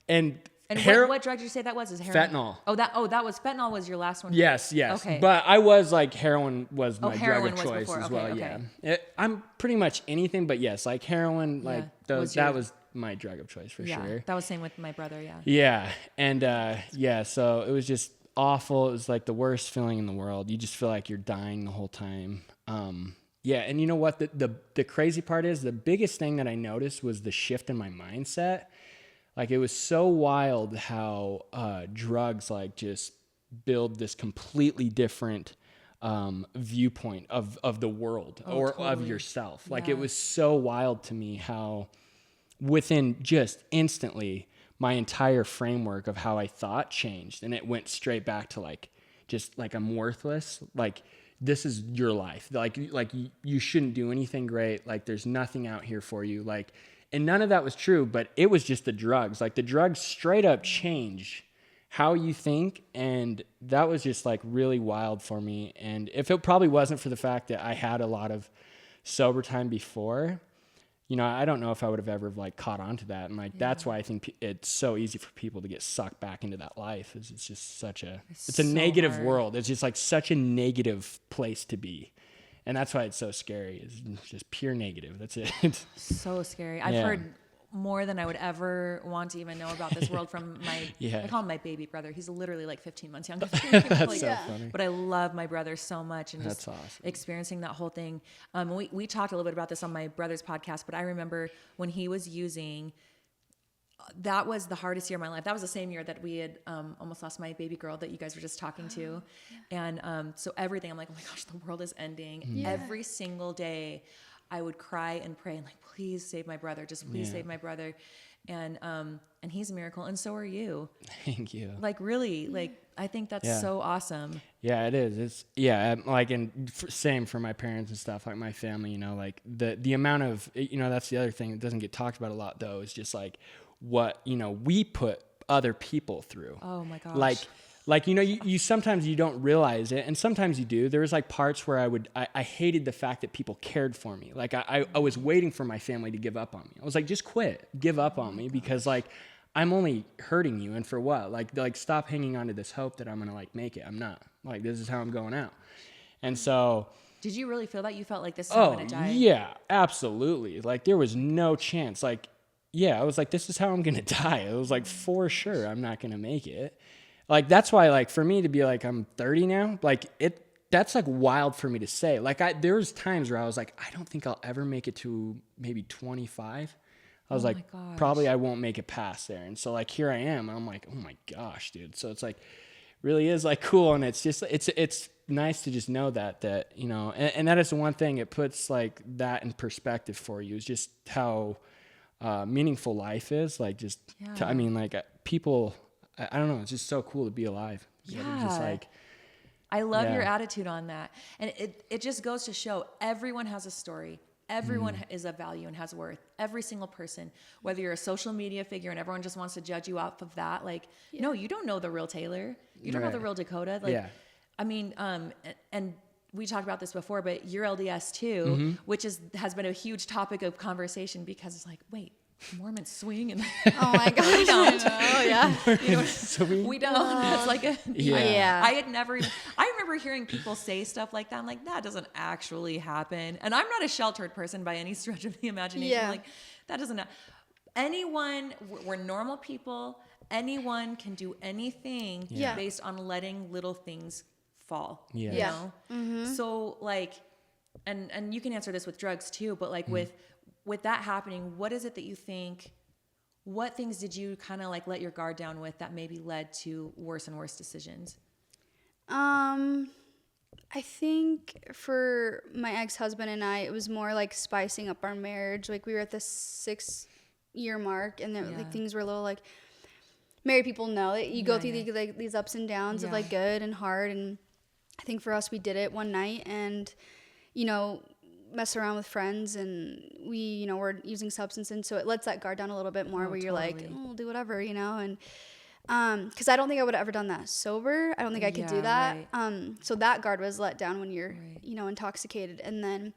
[SPEAKER 1] And what drug did you say that was? Is heroin?
[SPEAKER 2] Fentanyl.
[SPEAKER 1] That was fentanyl was your last one.
[SPEAKER 2] Yes.
[SPEAKER 1] Okay.
[SPEAKER 2] But I was like heroin was my drug
[SPEAKER 1] heroin
[SPEAKER 2] of
[SPEAKER 1] was
[SPEAKER 2] choice
[SPEAKER 1] before.
[SPEAKER 2] as
[SPEAKER 1] Okay,
[SPEAKER 2] well.
[SPEAKER 1] okay.
[SPEAKER 2] Yeah. I'm pretty much anything, but yes, like heroin, like that was my drug of choice for sure.
[SPEAKER 1] That was same with my brother. Yeah.
[SPEAKER 2] Yeah. And so it was just awful. It was like the worst feeling in the world. You just feel like you're dying the whole time. Yeah, and you know what? The crazy part is the biggest thing that I noticed was the shift in my mindset. Like it was so wild how drugs like just build this completely different viewpoint of the world of yourself. Like it was so wild to me how within just instantly my entire framework of how I thought changed, and it went straight back to like just like I'm worthless. Like this is your life. Like you shouldn't do anything great. Like there's nothing out here for you. Like, and none of that was true, but it was just the drugs. Like the drugs straight up change how you think. And that was just like really wild for me. And if it probably wasn't for the fact that I had a lot of sober time before, you know, I don't know if I would have ever like caught on to that. And like, that's why I think it's so easy for people to get sucked back into that life. Is it's just it's a negative
[SPEAKER 1] hard.
[SPEAKER 2] world. It's just like such a negative place to be. And that's why it's so scary. It's just pure negative. That's it.
[SPEAKER 1] So scary. I've heard more than I would ever want to even know about this world from my, I call him my baby brother. He's literally like 15 months younger than me.
[SPEAKER 2] That's so funny.
[SPEAKER 1] But I love my brother so much, and
[SPEAKER 2] That's
[SPEAKER 1] just
[SPEAKER 2] awesome.
[SPEAKER 1] experiencing that whole thing. We talked a little bit about this on my brother's podcast, but I remember when he was using, that was the hardest year of my life. That was the same year that we had almost lost my baby girl that you guys were just talking to. And so everything, I'm like, oh my gosh, the world is ending. Yeah. Every single day I would cry and pray and like, please save my brother. Just please save my brother. And he's a miracle. And so are you.
[SPEAKER 2] Thank you.
[SPEAKER 1] Like really, like, I think that's so awesome.
[SPEAKER 2] Yeah, it is. It's like, and same for my parents and stuff, like my family, you know, like the amount of, you know, that's the other thing that doesn't get talked about a lot though, is just like what, you know, we put other people through.
[SPEAKER 1] Oh my gosh.
[SPEAKER 2] Like, you know, you sometimes you don't realize it, and sometimes you do. There was like parts where I hated the fact that people cared for me. Like I was waiting for my family to give up on me. I was like, just quit, give up on me, because like I'm only hurting you, and for what? Like stop hanging on to this hope that I'm gonna like make it. I'm not. Like this is how I'm going out. And so
[SPEAKER 1] did you really feel that? You felt like this is how I'm gonna die?
[SPEAKER 2] Yeah, absolutely. Like there was no chance. Like, yeah, I was like, this is how I'm gonna die. It was like for sure I'm not gonna make it. Like that's why, like for me to be like I'm 30 now, like that's like wild for me to say. Like there was times where I was like, I don't think I'll ever make it to maybe 25. I was like, probably I won't make it past there. And so like here I am, and I'm like, oh my gosh, dude. So it's like really is like cool, and it's just it's nice to just know that, you know, and that is the one thing, it puts like that in perspective for you, is just how meaningful life is. Like just, I mean, like people, I don't know, it's just so cool to be alive.
[SPEAKER 1] Yeah.
[SPEAKER 2] Just like,
[SPEAKER 1] I love your attitude on that. And it just goes to show everyone has a story. Everyone is of value and has worth. Every single person, whether you're a social media figure and everyone just wants to judge you off of that. Like, no, you don't know the real Taylor. You don't know the real Dakota. Like, I mean, and we talked about this before, but you're LDS too, which has been a huge topic of conversation, because it's like, wait, Mormons swing and
[SPEAKER 3] Oh my gosh.
[SPEAKER 1] we don't.
[SPEAKER 3] Oh yeah.
[SPEAKER 1] You know, we don't. It's like a
[SPEAKER 3] Yeah.
[SPEAKER 1] I had never even, I remember hearing people say stuff like that. I'm like, that doesn't actually happen. And I'm not a sheltered person by any stretch of the imagination.
[SPEAKER 3] Yeah.
[SPEAKER 1] Like, that doesn't, we're normal people. Anyone can do anything based on letting little things fall.
[SPEAKER 2] Yeah.
[SPEAKER 1] You know? So like, and you can answer this with drugs too, but like with that happening, what is it that you think, what things did you kind of like let your guard down with that maybe led to worse and worse decisions?
[SPEAKER 3] I think for my ex-husband and I, it was more like spicing up our marriage. Like we were at the 6-year mark, and then like things were a little like, married people know that you go through these ups and downs of like good and hard. And I think for us, we did it one night, and, you know, mess around with friends, and we, you know, we're using substances, so it lets that guard down a little bit more, where you're like, oh, we'll do whatever, you know. And because I don't think I would have ever done that sober. I don't think I could do that. So that guard was let down when you're you know, intoxicated. And then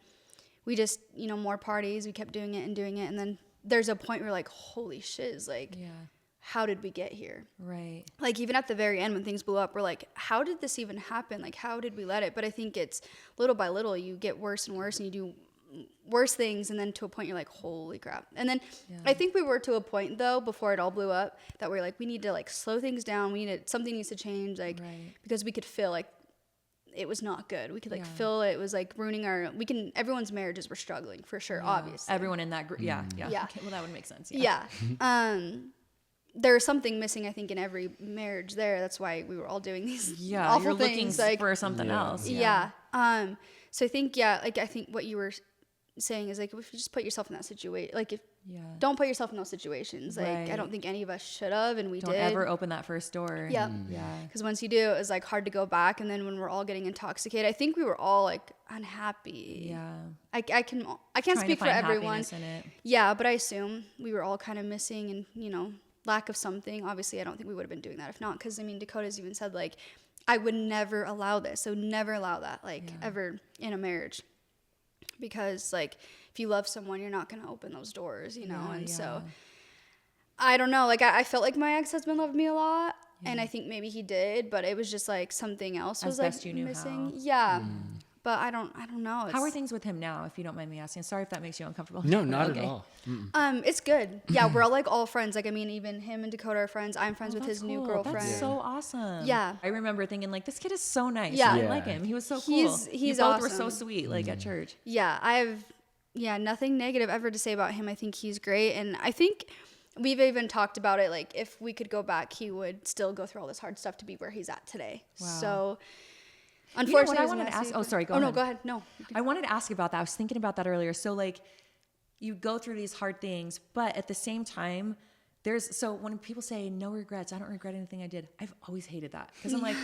[SPEAKER 3] we just, you know, more parties, we kept doing it, and then there's a point where you're like, holy shit, is like, how did we get here?
[SPEAKER 1] Right.
[SPEAKER 3] Like even at the very end when things blew up, we're like, how did this even happen? Like, how did we let it? But I think it's little by little, you get worse and worse, and you do worse things, and then to a point you're like, holy crap. And then I think we were to a point though, before it all blew up, that we're like, we need to like slow things down. Something needs to change, like, because we could feel like it was not good. We could like feel it was like ruining everyone's marriages were struggling for sure, obviously.
[SPEAKER 1] Everyone in that group. Yeah. Okay, well, that would make sense.
[SPEAKER 3] There's something missing, I think, in every marriage there. That's why we were all doing these awful
[SPEAKER 1] you're
[SPEAKER 3] things.
[SPEAKER 1] Looking for something else.
[SPEAKER 3] So I think, like, I think what you were saying is, like, if you just put yourself in that situation, like, if don't put yourself in those situations. Like, I don't think any of us should have, and we
[SPEAKER 1] don't ever open that first door. Because
[SPEAKER 3] once you do, it was, like, hard to go back. And then when we're all getting intoxicated, I think we were all, like, unhappy. I can't speak for everyone.
[SPEAKER 1] In it.
[SPEAKER 3] Yeah, but I assume we were all kind of missing, and, you know, lack of something. Obviously, I don't think we would have been doing that if not, because I mean, Dakota's even said, like, I would never allow this. I would never allow that, like, ever in a marriage, because, like, if you love someone, you're not going to open those doors, you know. So I don't know, like, I felt like my ex-husband loved me a lot, and I think maybe he did, but it was just like something else was like missing. But I don't know.
[SPEAKER 1] How are things with him now, if you don't mind me asking? Sorry if that makes you uncomfortable.
[SPEAKER 2] No, not at all.
[SPEAKER 3] It's good. Yeah, we're all like all friends. Like, I mean, even him and Dakota are friends. I'm friends with his new girlfriend.
[SPEAKER 1] That's so awesome.
[SPEAKER 3] Yeah.
[SPEAKER 1] I remember thinking, like, this kid is so nice.
[SPEAKER 3] Yeah.
[SPEAKER 1] I like him. He was so cool.
[SPEAKER 3] He's
[SPEAKER 1] you both
[SPEAKER 3] awesome.
[SPEAKER 1] were so sweet, like, at church.
[SPEAKER 3] Yeah, I have nothing negative ever to say about him. I think he's great, and I think we've even talked about it, like, if we could go back, he would still go through all this hard stuff to be where he's at today. Wow. So unfortunately,
[SPEAKER 1] you know what I wanted to ask. Oh, sorry. Go ahead.
[SPEAKER 3] No, go ahead. No.
[SPEAKER 1] I wanted to ask about that. I was thinking about that earlier. So, like, you go through these hard things, but at the same time, so when people say no regrets, I don't regret anything I did. I've always hated that, because I'm like,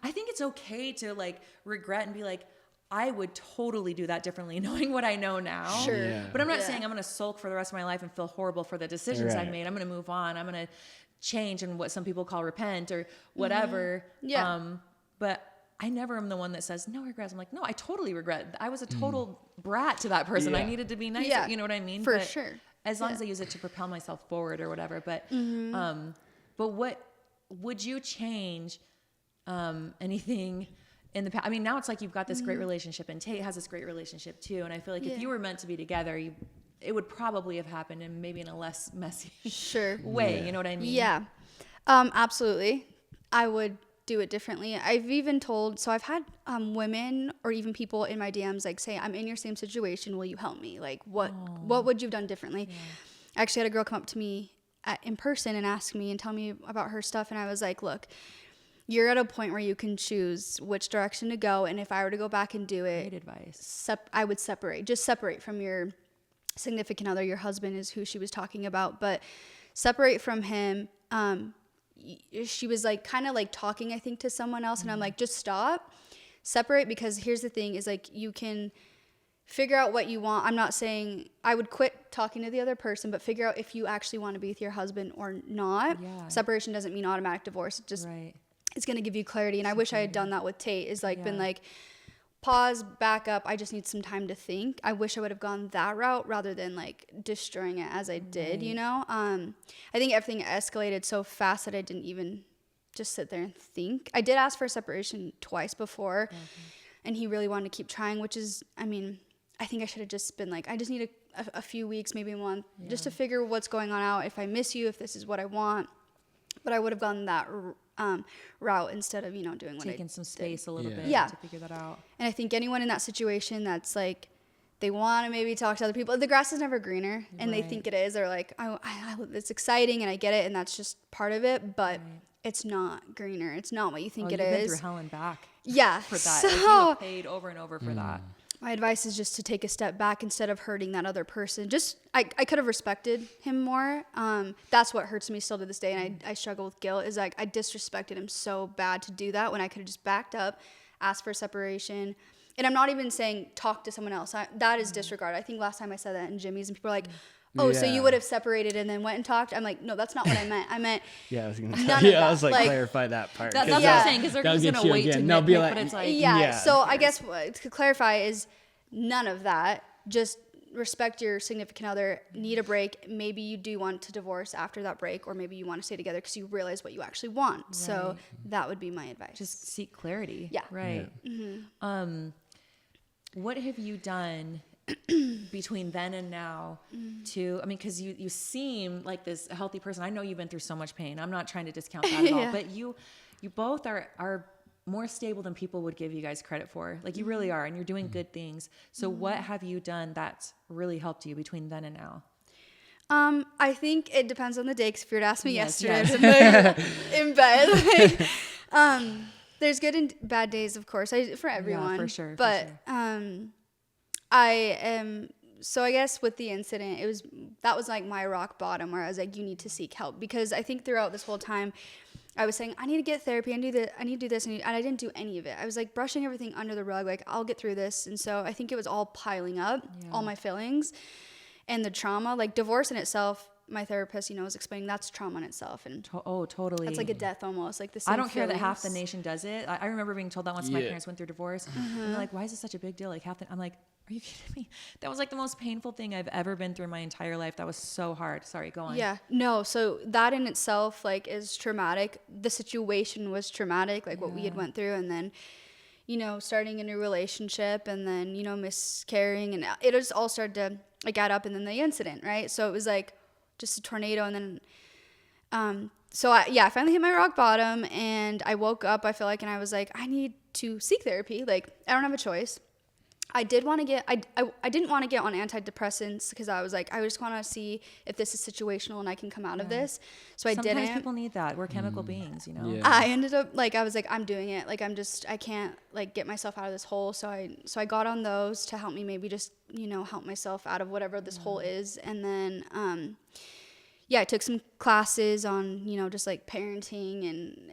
[SPEAKER 1] I think it's okay to, like, regret and be like, I would totally do that differently, knowing what I know now.
[SPEAKER 3] Sure. Yeah.
[SPEAKER 1] But I'm not saying I'm going to sulk for the rest of my life and feel horrible for the decisions I've made. I'm going to move on. I'm going to change and what some people call repent or whatever. But I never am the one that says no regrets. I'm like, no, I totally regret. I was a total brat to that person. I needed to be nice. You know what I mean?
[SPEAKER 3] For sure.
[SPEAKER 1] As long as I use it to propel myself forward or whatever. But what would you change anything in the past? I mean, now it's like you've got this great relationship, and Tate has this great relationship too. And I feel like if you were meant to be together, it would probably have happened, and maybe in a less messy way. You know what I mean?
[SPEAKER 3] Yeah, absolutely. I would do it differently. I've even I've had women or even people in my DMs like say, I'm in your same situation, will you help me? Like, what would you have done differently? I actually had a girl come up to me in person and ask me and tell me about her stuff, and I was like, look, you're at a point where you can choose which direction to go. And if I were to go back and do it,
[SPEAKER 1] Great advice.
[SPEAKER 3] I would separate from your significant other. Your husband is who she was talking about, but separate from him. She was like kind of like talking, I think, to someone else. And I'm like, just stop, separate, because here's the thing is like, you can figure out what you want. I'm not saying I would quit talking to the other person, but figure out if you actually want to be with your husband or not.
[SPEAKER 1] Yeah.
[SPEAKER 3] Separation doesn't mean automatic divorce. It just, it's going to give you clarity. And I wish I had done that with Tate, is like been like, pause, back up. I just need some time to think. I wish I would have gone that route rather than like destroying it as I did, you know? I think everything escalated so fast that I didn't even just sit there and think. I did ask for separation twice before, and he really wanted to keep trying, which is, I mean, I think I should have just been like, I just need a few weeks, maybe a month, just to figure what's going on out, if I miss you, if this is what I want. But I would have gone that route instead of, you know, doing what I
[SPEAKER 1] taking some space a little bit to figure that out.
[SPEAKER 3] And I think anyone in that situation that's like, they want to maybe talk to other people, the grass is never greener, and they think it is. They're like, it's exciting and I get it, and that's just part of it, but it's not greener. It's not what you think it is.
[SPEAKER 1] You've been through hell and back.
[SPEAKER 3] Yeah.
[SPEAKER 1] For that.
[SPEAKER 3] So,
[SPEAKER 1] like, you have paid over and over for that.
[SPEAKER 3] my advice is just to take a step back instead of hurting that other person. Just, I could have respected him more. That's what hurts me still to this day, and I struggle with guilt, is like I disrespected him so bad to do that when I could have just backed up, asked for separation. And I'm not even saying talk to someone else. That is disregard. I think last time I said that in Jimmy's, and people are like, oh, so you would have separated and then went and talked? I'm like, no, that's not what I meant. I meant
[SPEAKER 2] I was gonna say, I was like, clarify that part.
[SPEAKER 1] That's what I'm saying, because they're just gonna wait to nitpick, but it's like,
[SPEAKER 3] so I guess to clarify is none of that. Just respect your significant other, need a break. Maybe you do want to divorce after that break, or maybe you want to stay together because you realize what you actually want. Right. So that would be my advice.
[SPEAKER 1] Just seek clarity.
[SPEAKER 3] Yeah.
[SPEAKER 1] Right. Yeah. Mm-hmm. What have you done between then and now to, I mean, because you seem like this healthy person. I know you've been through so much pain. I'm not trying to discount that at all, but you both are more stable than people would give you guys credit for. Like, you really are, and you're doing good things. So what have you done that's really helped you between then and now?
[SPEAKER 3] I think it depends on the day, because if you were to ask me yesterday, I'd been in bed. There's good and bad days, of course, for everyone.
[SPEAKER 1] Yeah, for sure.
[SPEAKER 3] But so I guess with the incident, that was like my rock bottom, where I was like, you need to seek help. Because I think throughout this whole time, I was saying, I need to get therapy, I need to do this, and I didn't do any of it. I was like brushing everything under the rug, like, I'll get through this. And so I think it was all piling up, all my feelings and the trauma. Like, divorce in itself, my therapist, was explaining, that's trauma in itself. And
[SPEAKER 1] totally.
[SPEAKER 3] It's like a death almost, like the same
[SPEAKER 1] I don't care that
[SPEAKER 3] feelings.
[SPEAKER 1] half the nation does it. I remember being told that once my parents went through divorce. And they're like, why is this such a big deal? Like, I'm like, are you kidding me? That was like the most painful thing I've ever been through in my entire life. That was so hard. Sorry, go on.
[SPEAKER 3] Yeah, no, so that in itself, like, is traumatic. The situation was traumatic, like what we had went through, and then, starting a new relationship, and then, miscarrying, and it just all started to like add up, and then the incident, right? So it was like just a tornado, and then, so I finally hit my rock bottom, and I woke up, I feel like, and I was like, I need to seek therapy. Like, I don't have a choice. I didn't want to get on antidepressants, because I was like, I just want to see if this is situational and I can come out of this. So I didn't.
[SPEAKER 1] Sometimes people need that. We're chemical beings,
[SPEAKER 2] Yeah.
[SPEAKER 3] I ended up like, I was like, I'm doing it. Like, I can't like get myself out of this hole. So I got on those to help me maybe just, help myself out of whatever this hole is. And then, I took some classes on, just like parenting and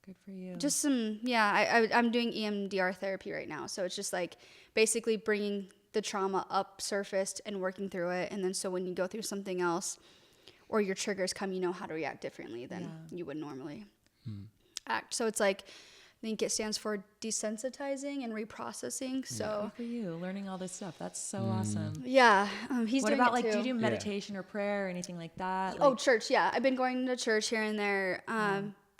[SPEAKER 1] good for you.
[SPEAKER 3] Just some, I'm doing EMDR therapy right now. So it's just like basically bringing the trauma up surfaced and working through it. And then so when you go through something else or your triggers come, you know how to react differently than you would normally act. So it's like, I think it stands for desensitizing and reprocessing. So
[SPEAKER 1] good for you, learning all this stuff. That's so awesome.
[SPEAKER 3] Yeah, he's
[SPEAKER 1] what
[SPEAKER 3] doing
[SPEAKER 1] about
[SPEAKER 3] it
[SPEAKER 1] like,
[SPEAKER 3] too.
[SPEAKER 1] do you do meditation or prayer or anything like that?
[SPEAKER 3] Oh, church, yeah. I've been going to church here and there.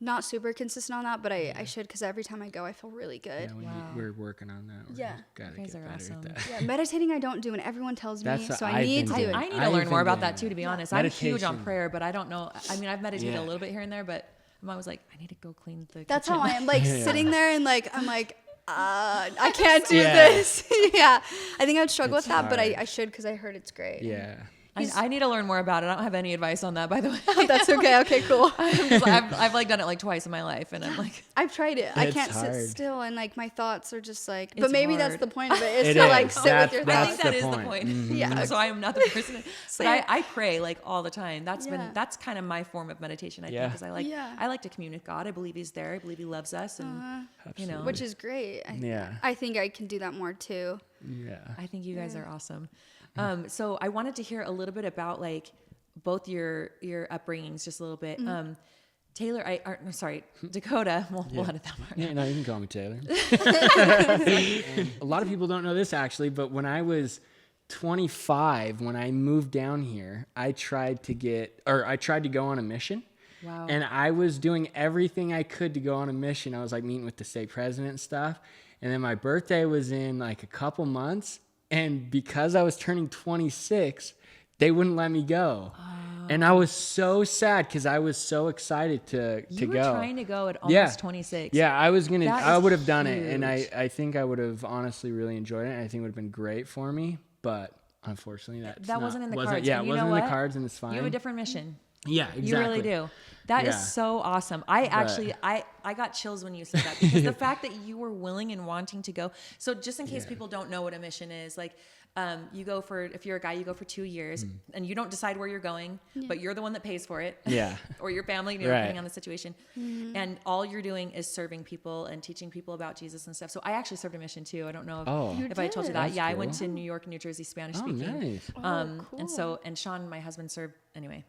[SPEAKER 3] Not super consistent on that, but I should, because every time I go, I feel really good.
[SPEAKER 2] Yeah, we're working on that. Gotta
[SPEAKER 1] you guys
[SPEAKER 2] get
[SPEAKER 1] are
[SPEAKER 2] better
[SPEAKER 1] awesome.
[SPEAKER 2] at that.
[SPEAKER 3] Yeah, meditating I don't do, and everyone tells me, so I
[SPEAKER 2] I've
[SPEAKER 3] need to
[SPEAKER 2] been
[SPEAKER 3] do it.
[SPEAKER 1] I need to learn more about that too, to be honest.
[SPEAKER 2] Meditation.
[SPEAKER 1] I'm huge on prayer, but I don't know. I mean, I've meditated a little bit here and there, but I'm always like, I need to go clean the
[SPEAKER 3] That's
[SPEAKER 1] kitchen.
[SPEAKER 3] how I am, like sitting there and like, I'm like, I can't do this. I think I would struggle with that, but I should, because I heard it's great.
[SPEAKER 2] Yeah.
[SPEAKER 1] I need to learn more about it. I don't have any advice on that, by the way.
[SPEAKER 3] That's okay. Okay, cool.
[SPEAKER 1] I've like done it like twice in my life, and I'm like,
[SPEAKER 3] I've tried it. I
[SPEAKER 2] It's
[SPEAKER 3] can't
[SPEAKER 2] hard.
[SPEAKER 3] sit still, and like my thoughts are just like.
[SPEAKER 1] It's
[SPEAKER 3] But maybe that's
[SPEAKER 1] hard.
[SPEAKER 3] the point of it, is
[SPEAKER 2] It
[SPEAKER 3] to
[SPEAKER 2] is.
[SPEAKER 3] like sit with your
[SPEAKER 1] I
[SPEAKER 3] thoughts.
[SPEAKER 1] think that
[SPEAKER 2] the
[SPEAKER 1] is the
[SPEAKER 2] point.
[SPEAKER 1] point.
[SPEAKER 3] Yeah.
[SPEAKER 1] So I am not the person. But I pray like all the time.
[SPEAKER 3] Yeah.
[SPEAKER 1] That's kind of my form of meditation. I think,
[SPEAKER 2] Yeah.
[SPEAKER 1] because I like to commune with God. I believe He's there. I believe He loves us, and you know,
[SPEAKER 3] Which is great.
[SPEAKER 2] Yeah.
[SPEAKER 3] I think I can do that more too.
[SPEAKER 2] Yeah.
[SPEAKER 1] I think you guys are awesome. So I wanted to hear a little bit about like both your upbringings, just a little bit. Taylor, Dakota. We'll edit that part.
[SPEAKER 2] Yeah, no, you can call me Taylor. A lot of people don't know this actually, but when I was 25, when I moved down here, I tried to go on a mission.
[SPEAKER 1] Wow.
[SPEAKER 2] And I was doing everything I could to go on a mission. I was like meeting with the state president and stuff. And then my birthday was in like a couple months. And because I was turning 26, they wouldn't let me go. And I was so sad because I was so excited to
[SPEAKER 1] You were
[SPEAKER 2] go.
[SPEAKER 1] trying to go at almost 26.
[SPEAKER 2] Yeah, I was going to,
[SPEAKER 1] That
[SPEAKER 2] I
[SPEAKER 1] is
[SPEAKER 2] would have done it. And
[SPEAKER 1] huge.
[SPEAKER 2] I think I would have honestly really enjoyed it. And I think it would have been great for me. But unfortunately,
[SPEAKER 1] That wasn't in the cards.
[SPEAKER 2] Yeah,
[SPEAKER 1] And
[SPEAKER 2] it
[SPEAKER 1] you
[SPEAKER 2] wasn't
[SPEAKER 1] know
[SPEAKER 2] in the
[SPEAKER 1] what?
[SPEAKER 2] cards, and it's fine.
[SPEAKER 1] You have a different mission.
[SPEAKER 2] Yeah, exactly.
[SPEAKER 1] You really do. That is
[SPEAKER 2] Yeah.
[SPEAKER 1] so awesome. I actually, I got chills when you said that, because the fact that you were willing and wanting to go. So just in case people don't know what a mission is, like, you go for, if you're a guy, you go for 2 years and you don't decide where you're going, but you're the one that pays for it.
[SPEAKER 2] Yeah.
[SPEAKER 1] Or your family, you know, depending on the situation. And all you're doing is serving people and teaching people about Jesus and stuff. So I actually served a mission too. I don't know if I told you that.
[SPEAKER 2] That's
[SPEAKER 1] I
[SPEAKER 2] cool.
[SPEAKER 1] went to New York and New Jersey Spanish
[SPEAKER 2] Oh,
[SPEAKER 1] speaking.
[SPEAKER 2] nice.
[SPEAKER 1] And Sean, my husband, served anyway.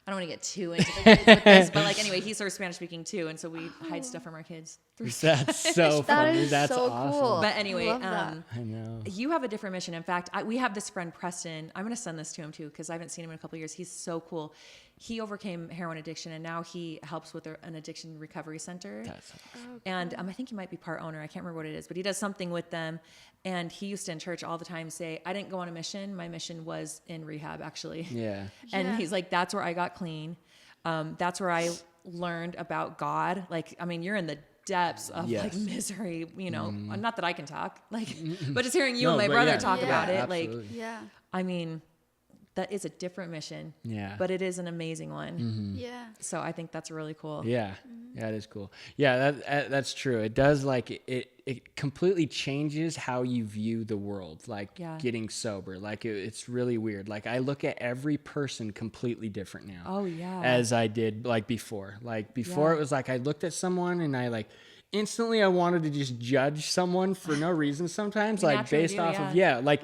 [SPEAKER 1] I don't want to get too into the weeds with this, but like anyway, he serves Spanish speaking too, and so we hide stuff from our kids.
[SPEAKER 2] That's so
[SPEAKER 3] That
[SPEAKER 2] funny.
[SPEAKER 3] is
[SPEAKER 2] That's
[SPEAKER 3] so
[SPEAKER 2] awesome.
[SPEAKER 3] cool.
[SPEAKER 1] But anyway,
[SPEAKER 3] Love that.
[SPEAKER 2] I know.
[SPEAKER 1] you have a different mission. In fact, we have this friend Preston. I'm going to send this to him too, because I haven't seen him in a couple of years. He's so cool. He overcame heroin addiction, and now he helps with an addiction recovery center.
[SPEAKER 2] That's awesome.
[SPEAKER 1] And I think he might be part owner. I can't remember what it is, but he does something with them. And he used to in church all the time say, I didn't go on a mission. My mission was in rehab, actually.
[SPEAKER 2] Yeah.
[SPEAKER 1] And
[SPEAKER 3] Yeah.
[SPEAKER 1] he's like, that's where I got clean. That's where I learned about God. Like, I mean, you're in the depths of like
[SPEAKER 2] Yes.
[SPEAKER 1] misery, you know, not that I can talk, like, but just hearing you
[SPEAKER 2] No,
[SPEAKER 1] and my
[SPEAKER 2] but
[SPEAKER 1] brother
[SPEAKER 2] yeah.
[SPEAKER 1] talk
[SPEAKER 3] Yeah.
[SPEAKER 1] about it.
[SPEAKER 2] Absolutely.
[SPEAKER 1] Like,
[SPEAKER 3] Yeah.
[SPEAKER 1] I mean, that is a different mission,
[SPEAKER 2] Yeah.
[SPEAKER 1] but it is an amazing one.
[SPEAKER 3] Yeah.
[SPEAKER 1] So I think that's really cool.
[SPEAKER 2] Yeah. Yeah, it is cool. Yeah, that's true. It does, like, it completely changes how you view the world, like
[SPEAKER 1] Yeah.
[SPEAKER 2] getting sober. Like it's really weird. Like I look at every person completely different now.
[SPEAKER 1] Oh, yeah.
[SPEAKER 2] As I did like before. Like before
[SPEAKER 1] Yeah.
[SPEAKER 2] it was like I looked at someone and I like instantly I wanted to just judge someone for no reason sometimes,
[SPEAKER 1] You
[SPEAKER 2] like
[SPEAKER 1] naturally
[SPEAKER 2] based
[SPEAKER 1] do,
[SPEAKER 2] off of like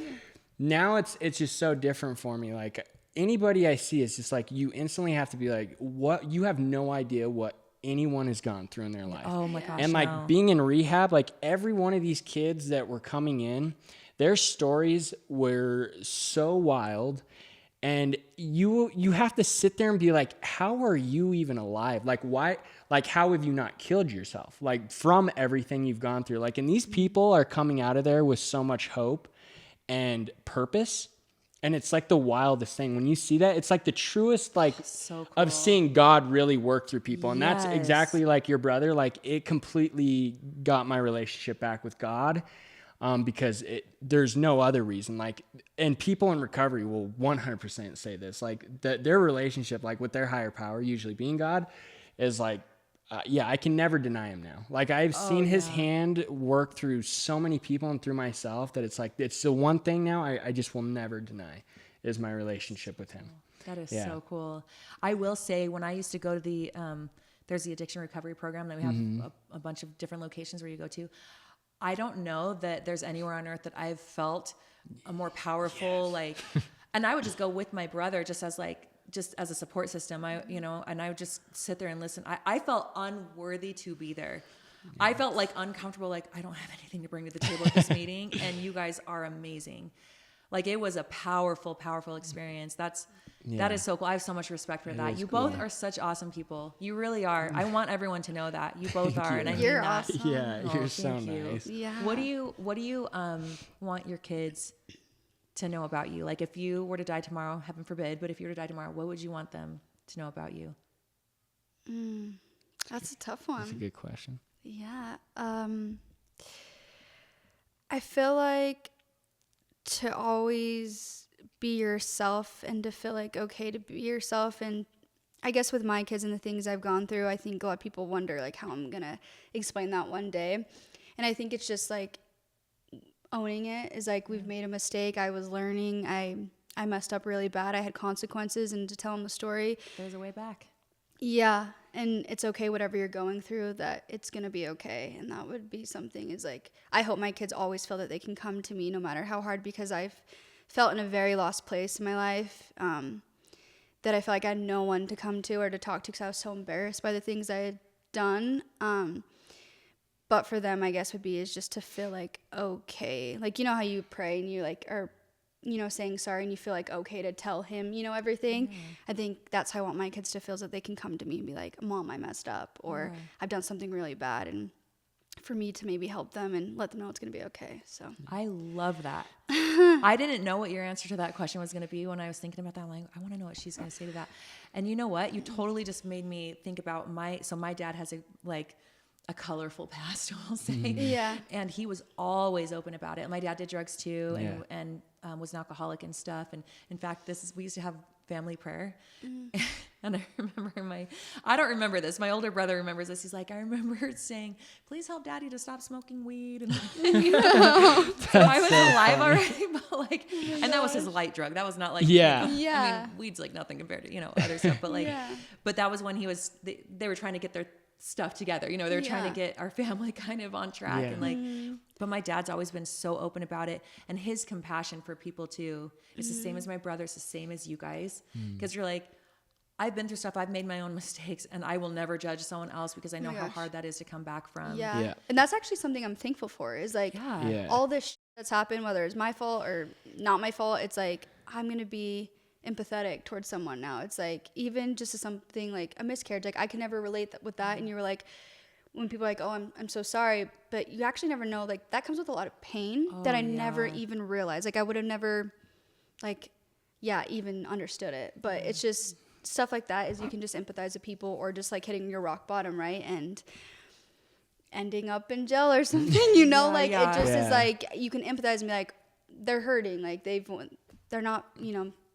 [SPEAKER 2] now it's just so different for me. Like anybody I see, it's just like you instantly have to be like, what? You have no idea what anyone has gone through in their life.
[SPEAKER 1] Oh my gosh.
[SPEAKER 2] And like
[SPEAKER 1] no.
[SPEAKER 2] being in rehab, like every one of these kids that were coming in, their stories were so wild. And you have to sit there and be like, how are you even alive? Like, why? Like, how have you not killed yourself? Like, from everything you've gone through. Like, and these people are coming out of there with so much hope and purpose. And it's like the wildest thing. When you see that, it's like the truest, like,
[SPEAKER 1] So cool.
[SPEAKER 2] of seeing God really work through people. And that's
[SPEAKER 1] Yes.
[SPEAKER 2] exactly like your brother. Like, it completely got my relationship back with God. Because there's no other reason. Like, and people in recovery will 100% say this. Like, their relationship, like with their higher power, usually being God, is like, yeah, I can never deny him now. Like, I've seen his hand work through so many people and through myself that it's like, it's the one thing now I just will never deny is my relationship with him.
[SPEAKER 1] That is
[SPEAKER 2] Yeah.
[SPEAKER 1] so cool. I will say, when I used to go to the, there's the addiction recovery program that we have a bunch of different locations where you go to. I don't know that there's anywhere on earth that I've felt a more powerful, like, and I would just go with my brother just as a support system. And I would just sit there and listen. I felt unworthy to be there. I felt like uncomfortable, like I don't have anything to bring to the table at this meeting. And you guys are amazing. Like, it was a powerful, powerful experience. That is so cool. I have so much respect for that. You both are such awesome people. You really are. I want everyone to know that. You both are. And I mean
[SPEAKER 3] You're
[SPEAKER 1] that.
[SPEAKER 3] awesome.
[SPEAKER 2] Yeah,
[SPEAKER 1] Oh,
[SPEAKER 2] you're so
[SPEAKER 1] thank you.
[SPEAKER 2] nice.
[SPEAKER 3] Yeah.
[SPEAKER 1] What do you want your kids to know about you? Like, if you were to die tomorrow, heaven forbid, but if you were to die tomorrow, what would you want them to know about you?
[SPEAKER 3] That's a tough one.
[SPEAKER 2] That's a good question.
[SPEAKER 3] Yeah. I feel like to always be yourself and to feel like okay to be yourself. And I guess with my kids and the things I've gone through, I think a lot of people wonder like how I'm gonna explain that one day. And I think it's just like owning it is like, we've made a mistake. I was learning. I messed up really bad. I had consequences, and to tell them the story.
[SPEAKER 1] There's a way back.
[SPEAKER 3] Yeah. And it's okay, whatever you're going through, that it's going to be okay. And that would be something is like, I hope my kids always feel that they can come to me no matter how hard, because I've felt in a very lost place in my life, that I feel like I had no one to come to or to talk to because I was so embarrassed by the things I had done. But for them, I guess would be is just to feel like, okay, like, you know how you pray and you like are, you know, saying sorry and you feel like okay to tell him, you know, everything. I think that's how I want my kids to feel, is that they can come to me and be like, Mom, I messed up, or I've done something really bad, and for me to maybe help them and let them know it's going to be okay. So
[SPEAKER 1] I love that. I didn't know what your answer to that question was going to be when I was thinking about that. I'm like, I want to know what she's going to say to that. And you know what? You totally just made me think about my dad has a colorful past, we'll say.
[SPEAKER 3] Yeah.
[SPEAKER 1] And he was always open about it. My dad did drugs too, and was an alcoholic and stuff. And in fact, we used to have family prayer. And I remember I don't remember this. My older brother remembers this. He's like, I remember saying, please help Daddy to stop smoking weed. And so I was alive already, but like, and that was his light drug. That was not like, I mean, weed's like nothing compared to, other stuff, but like, but that was when they were trying to get their stuff together, they were trying to get our family kind of on track. And like, but my dad's always been so open about it, and his compassion for people too is the same as my brother. It's the same as you guys, because you're like, I've been through stuff, I've made my own mistakes, and I will never judge someone else because I know how hard that is to come back from.
[SPEAKER 3] And that's actually something I'm thankful for, is like all this that's happened, whether it's my fault or not my fault, it's like I'm gonna be empathetic towards someone now. It's like, even just something like a miscarriage, like I can never relate with that. And you were like, when people are like, oh, I'm so sorry, but you actually never know, like that comes with a lot of pain that I never even realized. Like I would have never even understood it. But it's just stuff like that, is you can just empathize with people, or just like hitting your rock bottom, right? And ending up in jail or something, it just is like, you can empathize and be like, they're hurting, like they're not,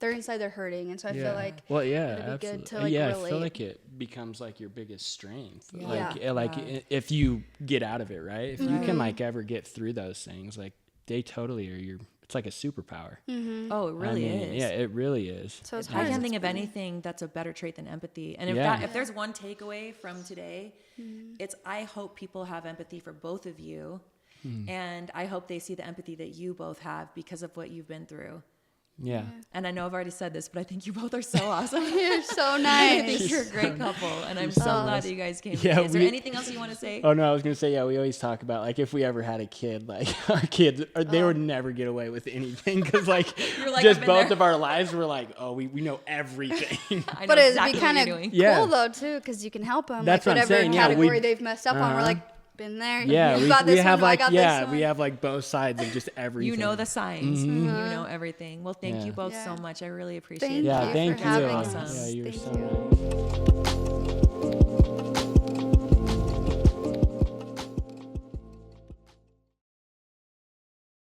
[SPEAKER 3] they're inside, they're hurting. And so I feel like it'd be good to like relate.
[SPEAKER 2] I feel like it becomes like your biggest strength. If you get out of it, right? If you can like ever get through those things, like they totally are it's like a superpower.
[SPEAKER 1] Oh, it really is.
[SPEAKER 2] Yeah, it really is.
[SPEAKER 3] So
[SPEAKER 1] I can't think of anything that's a better trait than empathy. And if there's one takeaway from today, it's I hope people have empathy for both of you. And I hope they see the empathy that you both have because of what you've been through.
[SPEAKER 2] Yeah.
[SPEAKER 1] And I know I've already said this, but I think you both are so awesome.
[SPEAKER 3] You're so nice.
[SPEAKER 1] I think you're a great couple, and I'm so glad that you guys came.
[SPEAKER 2] Yeah,
[SPEAKER 1] is there anything else you want to say?
[SPEAKER 2] Oh no, I was gonna say, we always talk about like if we ever had a kid, like our kids, they would never get away with anything, because like, just both of our lives were like, oh, we know everything.
[SPEAKER 1] I know
[SPEAKER 3] but
[SPEAKER 1] exactly
[SPEAKER 3] it'd be kind of cool though too, because you can help them.
[SPEAKER 2] That's
[SPEAKER 3] like,
[SPEAKER 2] what I'm
[SPEAKER 3] whatever
[SPEAKER 2] saying.
[SPEAKER 3] category they've messed up on, we're like, been there.
[SPEAKER 2] Yeah,
[SPEAKER 3] you got this
[SPEAKER 2] we have
[SPEAKER 3] one,
[SPEAKER 2] like
[SPEAKER 3] I got this one.
[SPEAKER 2] we have like both sides of just everything.
[SPEAKER 1] You know the signs. You know everything. Well, thank you both so much. I really appreciate it.
[SPEAKER 2] Yeah, thank you.
[SPEAKER 3] for having
[SPEAKER 2] Yeah,
[SPEAKER 3] us.
[SPEAKER 2] you were
[SPEAKER 3] Thank
[SPEAKER 2] so
[SPEAKER 3] you.
[SPEAKER 2] nice.